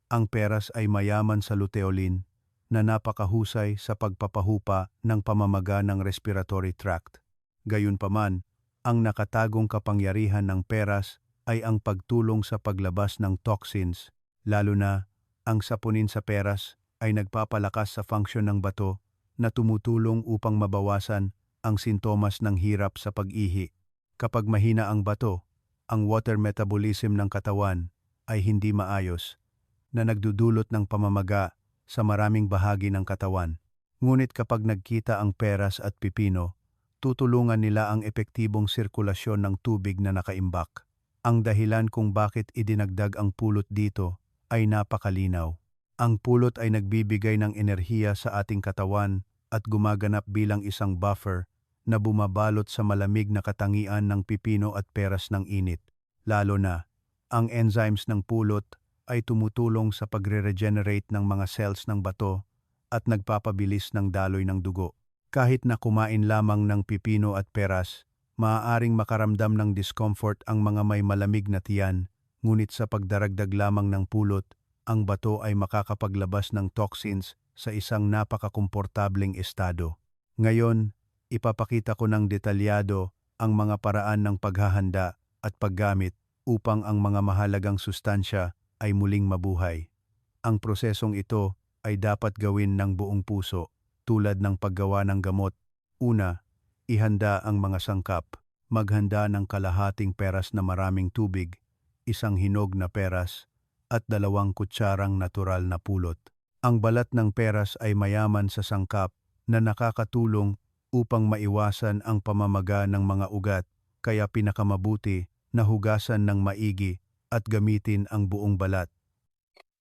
Ang peras ay mayaman sa luteolin na napakahusay sa pagpapahupa ng pamamaga ng respiratory tract. Gayunpaman, ang nakatagong kapangyarihan ng peras ay ang pagtulong sa paglabas ng toxins, lalo na ang saponin sa peras ay nagpapalakas sa function ng bato na tumutulong upang mabawasan ang sintomas ng hirap sa pag-ihi. Kapag mahina ang bato, ang water metabolism ng katawan ay hindi maayos, na nagdudulot ng pamamaga sa maraming bahagi ng katawan. Ngunit kapag nagkita ang peras at pipino, tutulungan nila ang epektibong sirkulasyon ng tubig na nakaimbak. Ang dahilan kung bakit idinagdag ang pulot dito ay napakalinaw. Ang pulot ay nagbibigay ng enerhiya sa ating katawan at gumaganap bilang isang buffer na bumabalot sa malamig na katangian ng pipino at peras ng init. Lalo na, ang enzymes ng pulot ay tumutulong sa pagre-regenerate ng mga cells ng bato at nagpapabilis ng daloy ng dugo. Kahit na kumain lamang ng pipino at peras, maaaring makaramdam ng discomfort ang mga may malamig na tiyan, ngunit sa pagdaragdag lamang ng pulot, ang bato ay makakapaglabas ng toxins sa isang napakakomportableng estado. Ngayon, ipapakita ko ng detalyado ang mga paraan ng paghahanda at paggamit upang ang mga mahalagang sustansya ay muling mabuhay. Ang prosesong ito ay dapat gawin ng buong puso, tulad ng paggawa ng gamot. Una, ihanda ang mga sangkap. Maghanda ng kalahating peras na maraming tubig, isang hinog na peras, at 2 kutsarang natural na pulot. Ang balat ng peras ay mayaman sa sangkap na nakakatulong upang maiwasan ang pamamaga ng mga ugat, kaya pinakamabuti na hugasan ng maigi at gamitin ang buong balat.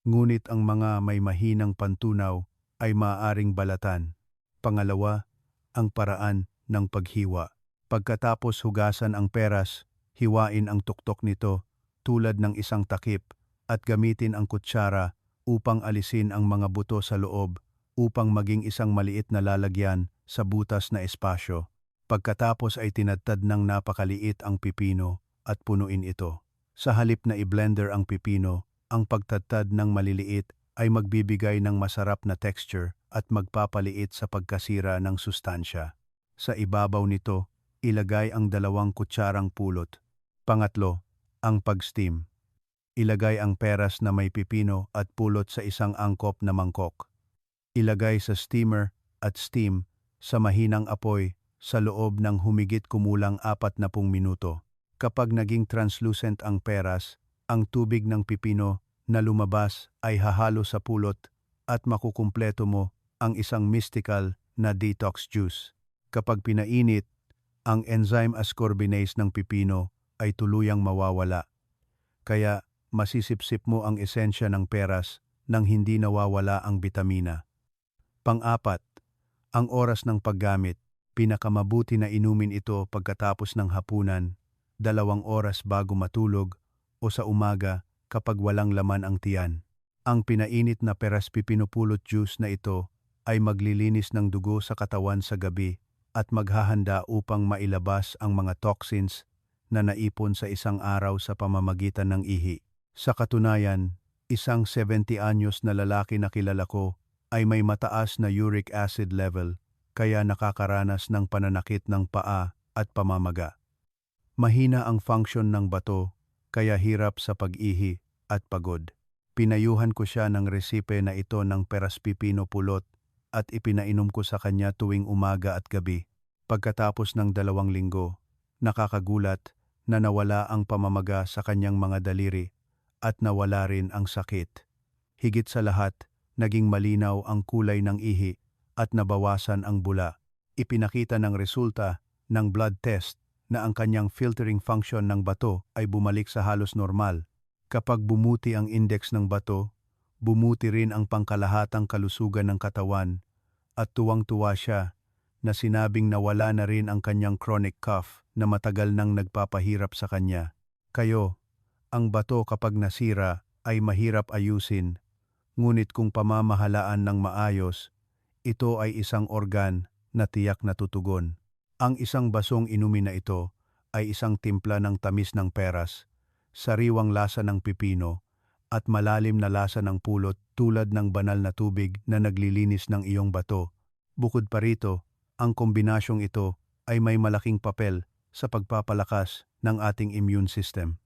Ngunit ang mga may mahinang pantunaw ay maaaring balatan. Pangalawa, ang paraan ng paghiwa. Pagkatapos hugasan ang peras, hiwain ang tuktok nito tulad ng isang takip at gamitin ang kutsara upang alisin ang mga buto sa loob upang maging isang maliit na lalagyan sa butas na espasyo. Pagkatapos ay tinadtad ng napakaliit ang pipino at punuin ito. Sa halip na i-blender ang pipino, ang pagtadtad ng maliliit ay magbibigay ng masarap na texture at magpapaliit sa pagkasira ng sustansya. Sa ibabaw nito, ilagay ang 2 kutsarang pulot. Pangatlo, ang pag-steam. Ilagay ang peras na may pipino at pulot sa isang angkop na mangkok. Ilagay sa steamer at steam sa mahinang apoy sa loob ng humigit kumulang 40 minuto. Kapag naging translucent ang peras, ang tubig ng pipino na lumabas ay hahalo sa pulot at makukumpleto mo ang isang mystical na detox juice. Kapag pinainit, ang enzyme ascorbinase ng pipino ay tuluyang mawawala. Kaya masisipsip mo ang esensya ng peras nang hindi nawawala ang bitamina. Pang-apat, ang oras ng paggamit. Pinakamabuti na inumin ito pagkatapos ng hapunan, 2 oras bago matulog o sa umaga kapag walang laman ang tiyan. Ang pinainit na peras pipinupulot juice na ito ay maglilinis ng dugo sa katawan sa gabi at maghahanda upang mailabas ang mga toxins na naipon sa isang araw sa pamamagitan ng ihi. Sa katunayan, isang 70 anyos na lalaki na kilala ko ay may mataas na uric acid level kaya nakakaranas ng pananakit ng paa at pamamaga. Mahina ang function ng bato kaya hirap sa pag-ihi at pagod. Pinayuhan ko siya ng resipe na ito ng peras pipino pulot at ipinainom ko sa kanya tuwing umaga at gabi. Pagkatapos ng 2 linggo, nakakagulat na nawala ang pamamaga sa kanyang mga daliri at nawala rin ang sakit. Higit sa lahat, naging malinaw ang kulay ng ihi at nabawasan ang bula. Ipinakita ng resulta ng blood test na ang kanyang filtering function ng bato ay bumalik sa halos normal. Kapag bumuti ang index ng bato, bumuti rin ang pangkalahatang kalusugan ng katawan at tuwang-tuwa siya na sinabing nawala na rin ang kanyang chronic cough na matagal nang nagpapahirap sa kanya. Kayo, ang bato kapag nasira ay mahirap ayusin, ngunit kung pamamahalaan ng maayos, ito ay isang organ na tiyak na tutugon. Ang isang basong inumin na ito ay isang timpla ng tamis ng peras, sariwang lasa ng pipino, at malalim na lasa ng pulot tulad ng banal na tubig na naglilinis ng iyong bato. Bukod pa rito, ang kombinasyong ito ay may malaking papel sa pagpapalakas ng ating immune system.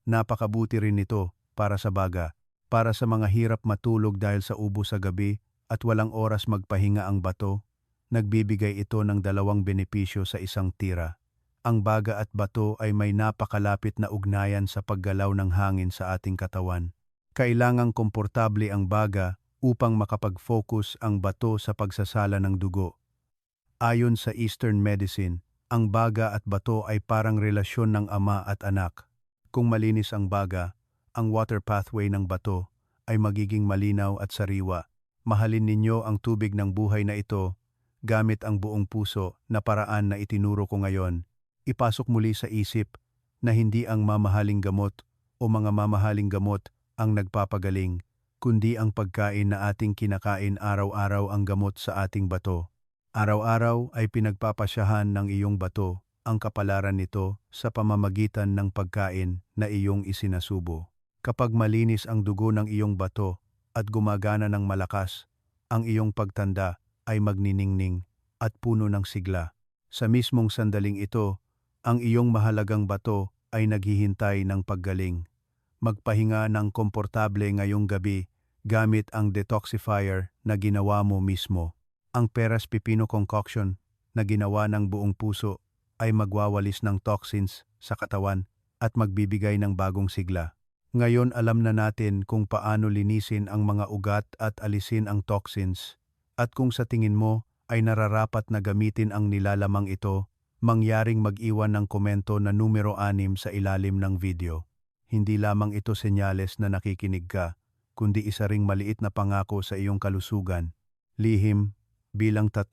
Napakabuti rin ito para sa baga, para sa mga hirap matulog dahil sa ubo sa gabi at walang oras magpahinga ang bato, nagbibigay ito ng 2 benepisyo sa isang tira. Ang baga at bato ay may napakalapit na ugnayan sa paggalaw ng hangin sa ating katawan. Kailangang komportable ang baga upang makapag-focus ang bato sa pagsasala ng dugo. Ayon sa Eastern Medicine, ang baga at bato ay parang relasyon ng ama at anak. Kung malinis ang baga, ang water pathway ng bato ay magiging malinaw at sariwa. Mahalin ninyo ang tubig ng buhay na ito gamit ang buong puso na paraan na itinuro ko ngayon. Ipasok muli sa isip na hindi ang mamahaling gamot o mga mamahaling gamot ang nagpapagaling, kundi ang pagkain na ating kinakain araw-araw ang gamot sa ating bato. Araw-araw ay pinagpapasyahan ng iyong bato ang kapalaran nito sa pamamagitan ng pagkain na iyong isinasubo. Kapag malinis ang dugo ng iyong bato at gumagana ng malakas, ang iyong pagtanda ay magniningning at puno ng sigla. Sa mismong sandaling ito, ang iyong mahalagang bato ay naghihintay ng paggaling. Magpahinga ng komportable ngayong gabi gamit ang detoxifier na ginawa mo mismo. Ang peras pipino concoction na ginawa ng buong puso ay magwawalis ng toxins sa katawan at magbibigay ng bagong sigla. Ngayon alam na natin kung paano linisin ang mga ugat at alisin ang toxins. At kung sa tingin mo ay nararapat na gamitin ang nilalamang ito, mangyaring mag-iwan ng komento na numero 6 sa ilalim ng video. Hindi lamang ito senyales na nakikinig ka, kundi isa ring maliit na pangako sa iyong kalusugan. Lihim, bilang 3,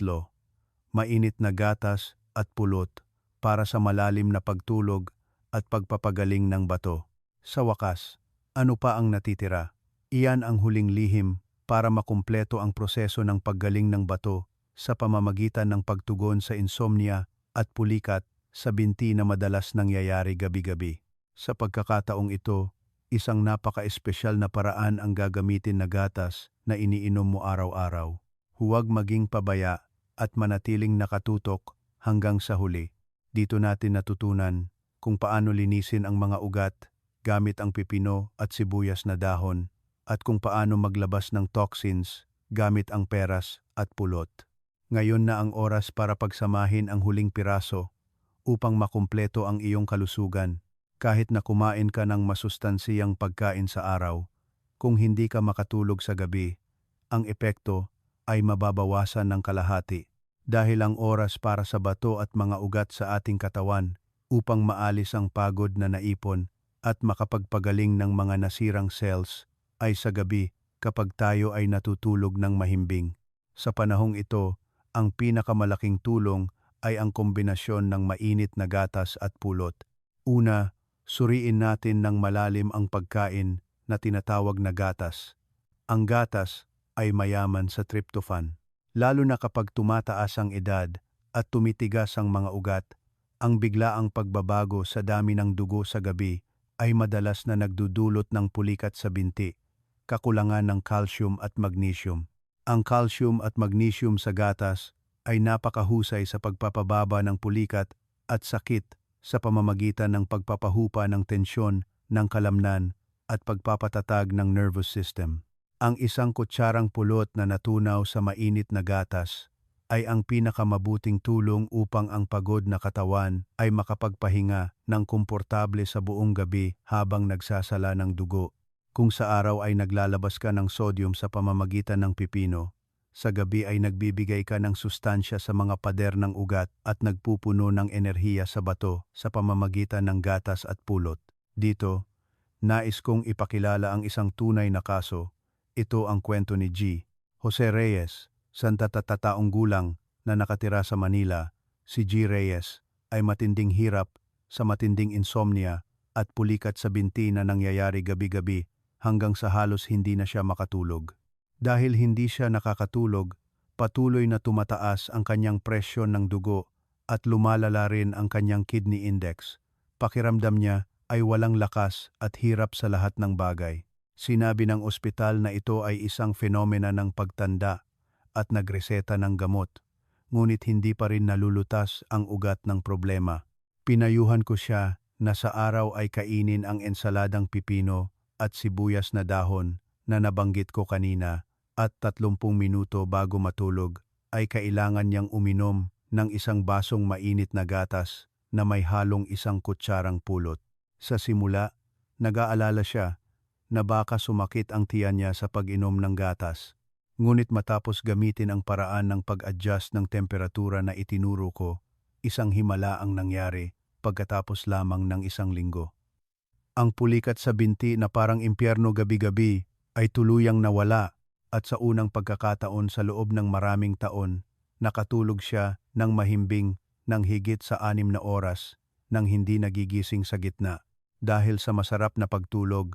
mainit na gatas at pulot para sa malalim na pagtulog at pagpapagaling ng bato. Sa wakas, ano pa ang natitira? Iyan ang huling lihim para makumpleto ang proseso ng paggaling ng bato sa pamamagitan ng pagtugon sa insomnia at pulikat sa binti na madalas nangyayari gabi-gabi. Sa pagkakataong ito, isang napaka-espesyal na paraan ang gagamitin na gatas na iniinom mo araw-araw. Huwag maging pabaya at manatiling nakatutok hanggang sa huli. Dito natin natutunan kung paano linisin ang mga ugat gamit ang pipino at sibuyas na dahon at kung paano maglabas ng toxins gamit ang peras at pulot. Ngayon na ang oras para pagsamahin ang huling piraso upang makumpleto ang iyong kalusugan. Kahit na kumain ka ng masustansiyang pagkain sa araw, kung hindi ka makatulog sa gabi, ang epekto ay mababawasan ng kalahati dahil ang oras para sa bato at mga ugat sa ating katawan upang maalis ang pagod na naipon at makapagpagaling ng mga nasirang cells ay sa gabi kapag tayo ay natutulog ng mahimbing. Sa panahong ito, ang pinakamalaking tulong ay ang kombinasyon ng mainit na gatas at pulot. Una, suriin natin ng malalim ang pagkain na tinatawag na gatas. Ang gatas ay mayaman sa tryptophan. Lalo na kapag tumataas ang edad at tumitigas ang mga ugat, ang biglaang pagbabago sa dami ng dugo sa gabi ay madalas na nagdudulot ng pulikat sa binti, kakulangan ng calcium at magnesium. Ang calcium at magnesium sa gatas ay napakahusay sa pagpapababa ng pulikat at sakit sa pamamagitan ng pagpapahupa ng tensyon ng kalamnan at pagpapatatag ng nervous system. Ang isang kutsarang pulot na natunaw sa mainit na gatas ay ang pinakamabuting tulong upang ang pagod na katawan ay makapagpahinga ng komportable sa buong gabi habang nagsasala ng dugo. Kung sa araw ay naglalabas ka ng sodium sa pamamagitan ng pipino, sa gabi ay nagbibigay ka ng sustansya sa mga pader ng ugat at nagpupuno ng enerhiya sa bato sa pamamagitan ng gatas at pulot. Dito, nais kong ipakilala ang isang tunay na kaso. Ito ang kwento ni G. Jose Reyes, santatataong gulang na nakatira sa Manila. Si G. Reyes ay matinding hirap sa matinding insomnia at pulikat sa binti na nangyayari gabi-gabi hanggang sa halos hindi na siya makatulog. Dahil hindi siya nakakatulog, patuloy na tumataas ang kanyang presyon ng dugo at lumalala rin ang kanyang kidney index. Pakiramdam niya ay walang lakas at hirap sa lahat ng bagay. Sinabi ng ospital na ito ay isang fenomena ng pagtanda at nagreseta ng gamot, ngunit hindi pa rin nalulutas ang ugat ng problema. Pinayuhan ko siya na sa araw ay kainin ang ensaladang pipino at sibuyas na dahon na nabanggit ko kanina at 30 minuto bago matulog ay kailangan niyang uminom ng isang basong mainit na gatas na may halong isang kutsarang pulot. Sa simula, nag-aalala siya na baka sumakit ang tiyan niya sa pag-inom ng gatas. Ngunit matapos gamitin ang paraan ng pag-adjust ng temperatura na itinuro ko, isang himala ang nangyari pagkatapos lamang ng isang linggo. Ang pulikat sa binti na parang impyerno gabi-gabi ay tuluyang nawala at sa unang pagkakataon sa loob ng maraming taon, nakatulog siya ng mahimbing ng higit sa 6 na oras nang hindi nagigising sa gitna. Dahil sa masarap na pagtulog,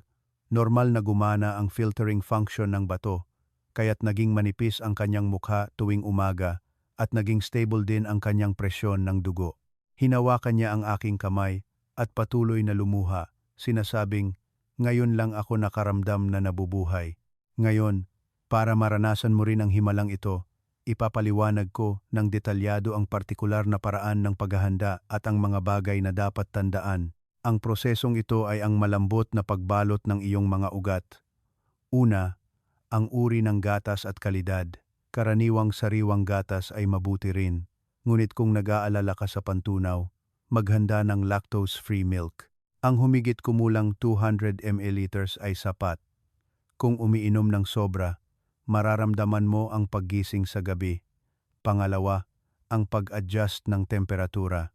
normal na gumana ang filtering function ng bato, kaya't naging manipis ang kanyang mukha tuwing umaga at naging stable din ang kanyang presyon ng dugo. Hinawakan niya ang aking kamay at patuloy na lumuha, sinasabing, "Ngayon lang ako nakaramdam na nabubuhay. Ngayon, para maranasan mo rin ang himalang ito, ipapaliwanag ko ng detalyado ang partikular na paraan ng paghahanda at ang mga bagay na dapat tandaan. Ang prosesong ito ay ang malambot na pagbalot ng iyong mga ugat. Una, ang uri ng gatas at kalidad. Karaniwang sariwang gatas ay mabuti rin, ngunit kung nag-aalala ka sa pantunaw, maghanda ng lactose-free milk. Ang humigit kumulang 200 ml ay sapat. Kung umiinom ng sobra, mararamdaman mo ang paggising sa gabi. Pangalawa, ang pag-adjust ng temperatura.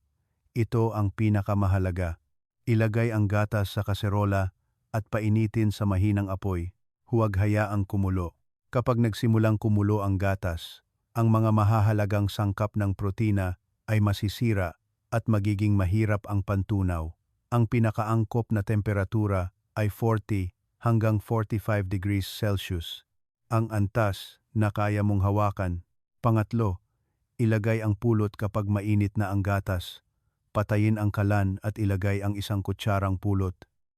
Ito ang pinakamahalaga. Ilagay ang gatas sa kaserola at painitin sa mahinang apoy. Huwag hayaang kumulo. Kapag nagsimulang kumulo ang gatas, ang mga mahahalagang sangkap ng protina ay masisira at magiging mahirap ang pantunaw. Ang pinakaangkop na temperatura ay 40 hanggang 45 degrees Celsius. Ang antas na kaya mong hawakan. Pangatlo, ilagay ang pulot kapag mainit na ang gatas. patayin ang kalan at ilagay ang isang kutsarang pulot.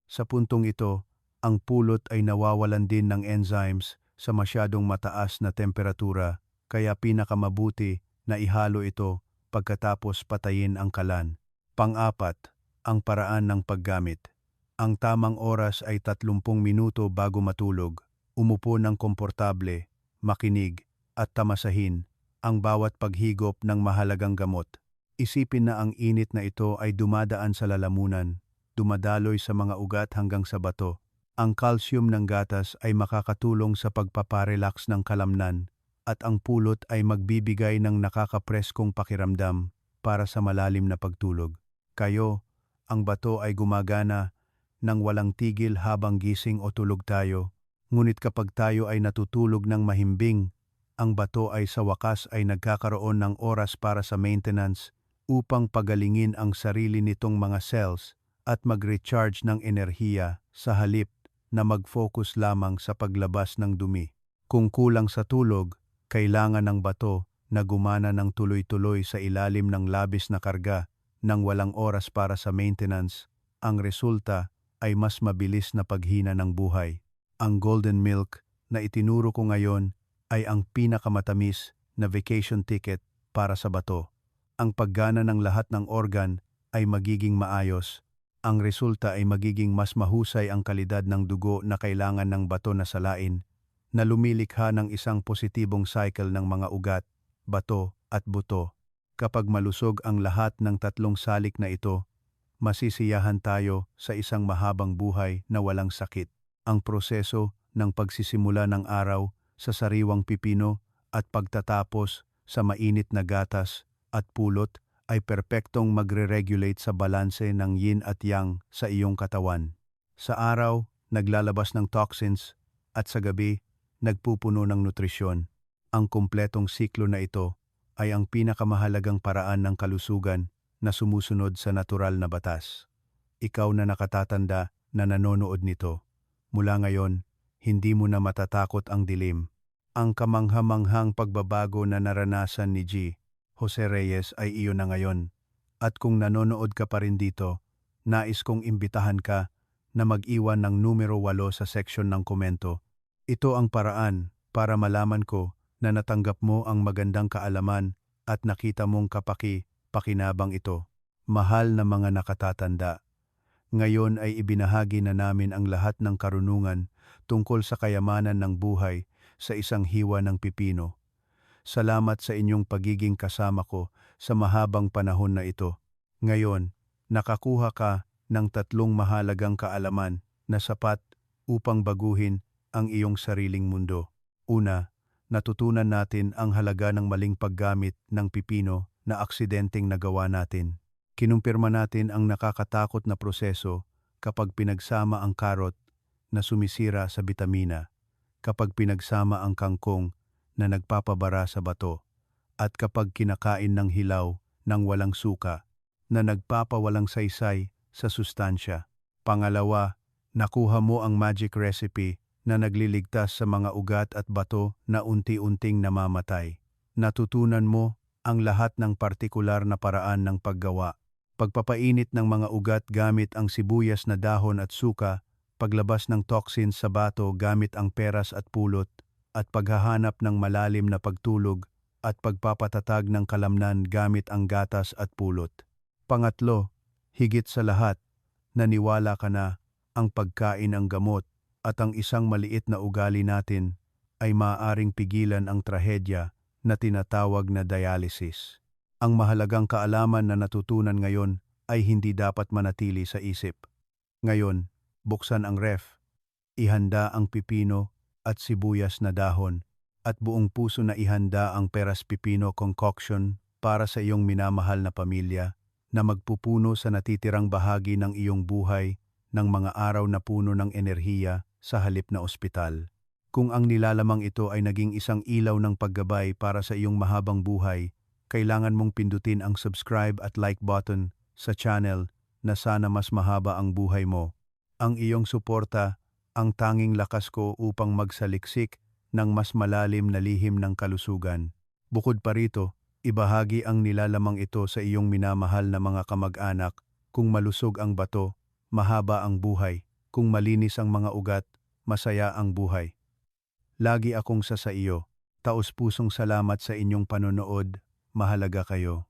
Sa puntong ito, ang pulot ay nawawalan din ng enzymes sa masyadong mataas na temperatura, kaya pinakamabuti na ihalo ito pagkatapos patayin ang kalan. Pang-apat, ang paraan ng paggamit. Ang tamang oras ay 30 minuto bago matulog. Umupo ng komportable, makinig, at tamasahin ang bawat paghigop ng mahalagang gamot. Isipin na ang init na ito ay dumadaan sa lalamunan, dumadaloy sa mga ugat hanggang sa bato. Ang calcium ng gatas ay makakatulong sa pagpaparelax ng kalamnan at ang pulot ay magbibigay ng nakakapreskong pakiramdam para sa malalim na pagtulog. Kayo, ang bato ay gumagana nang walang tigil habang gising o tulog tayo. Ngunit kapag tayo ay natutulog ng mahimbing, ang bato ay sa wakas ay nagkakaroon ng oras para sa maintenance upang pagalingin ang sarili nitong mga cells at mag-recharge ng enerhiya sa halip na mag-focus lamang sa paglabas ng dumi. Kung kulang sa tulog, kailangan ng bato na gumana ng tuloy-tuloy sa ilalim ng labis na karga nang walang oras para sa maintenance. Ang resulta ay mas mabilis na paghina ng buhay. Ang golden milk na itinuro ko ngayon ay ang pinakamatamis na vacation ticket para sa bato. Ang paggana ng lahat ng organ ay magiging maayos. Ang resulta ay magiging mas mahusay ang kalidad ng dugo na kailangan ng bato na salain, na lumilikha ng isang positibong cycle ng mga ugat, bato at buto. Kapag malusog ang lahat ng tatlong salik na ito, masisiyahan tayo sa isang mahabang buhay na walang sakit. Ang proseso ng pagsisimula ng araw sa sariwang pipino at pagtatapos sa mainit na gatas at pulot ay perpektong magre-regulate sa balanse ng yin at yang sa iyong katawan. Sa araw, naglalabas ng toxins at sa gabi, nagpupuno ng nutrisyon. Ang kumpletong siklo na ito ay ang pinakamahalagang paraan ng kalusugan na sumusunod sa natural na batas. Ikaw na nakatatanda na nanonood nito. Mula ngayon, hindi mo na matatakot ang dilim. Ang kamangha-manghang pagbabago na naranasan ni Jose Reyes ay iyon na ngayon. At kung nanonood ka pa rin dito, nais kong imbitahan ka na mag-iwan ng numero 8 sa section ng komento. Ito ang paraan para malaman ko na natanggap mo ang magandang kaalaman at nakita mong pakinabang ito. Mahal na mga nakatatanda, ngayon ay ibinahagi na namin ang lahat ng karunungan tungkol sa kayamanan ng buhay sa isang hiwa ng pipino. Salamat sa inyong pagiging kasama ko sa mahabang panahon na ito. Ngayon, nakakuha ka ng 3 mahalagang kaalaman na sapat upang baguhin ang iyong sariling mundo. Una, natutunan natin ang halaga ng maling paggamit ng pipino na aksidenteng nagawa natin. Kinumpirma natin ang nakakatakot na proseso kapag pinagsama ang karot na sumisira sa bitamina, kapag pinagsama ang kangkong na nagpapabara sa bato, at kapag kinakain ng hilaw ng walang suka na nagpapawalang saysay sa sustansya. Pangalawa, nakuha mo ang magic recipe na nagliligtas sa mga ugat at bato na unti-unting namamatay. Natutunan mo ang lahat ng partikular na paraan ng paggawa. Pagpapainit ng mga ugat gamit ang sibuyas na dahon at suka, paglabas ng toxins sa bato gamit ang peras at pulot, at paghahanap ng malalim na pagtulog at pagpapatatag ng kalamnan gamit ang gatas at pulot. Pangatlo, higit sa lahat, naniwala ka na ang pagkain ang gamot at ang isang maliit na ugali natin ay maaaring pigilan ang trahedya na tinatawag na dialysis. Ang mahalagang kaalaman na natutunan ngayon ay hindi dapat manatili sa isip. Ngayon, buksan ang ref, ihanda ang pipino at sibuyas na dahon, at buong puso na ihanda ang peras pipino concoction para sa iyong minamahal na pamilya na magpupuno sa natitirang bahagi ng iyong buhay ng mga araw na puno ng enerhiya sa halip na ospital. Kung ang nilalamang ito ay naging isang ilaw ng paggabay para sa iyong mahabang buhay, kailangan mong pindutin ang subscribe at like button sa channel na sana mas mahaba ang buhay mo. Ang iyong suporta ang tanging lakas ko upang magsaliksik ng mas malalim na lihim ng kalusugan. Bukod pa rito, Ibahagi ang nilalamang ito sa iyong minamahal na mga kamag-anak. Kung malusog ang bato, mahaba ang buhay. Kung malinis ang mga ugat, masaya ang buhay. Lagi akong sa iyo. Taos-pusong salamat sa inyong panonood. Mahalaga kayo.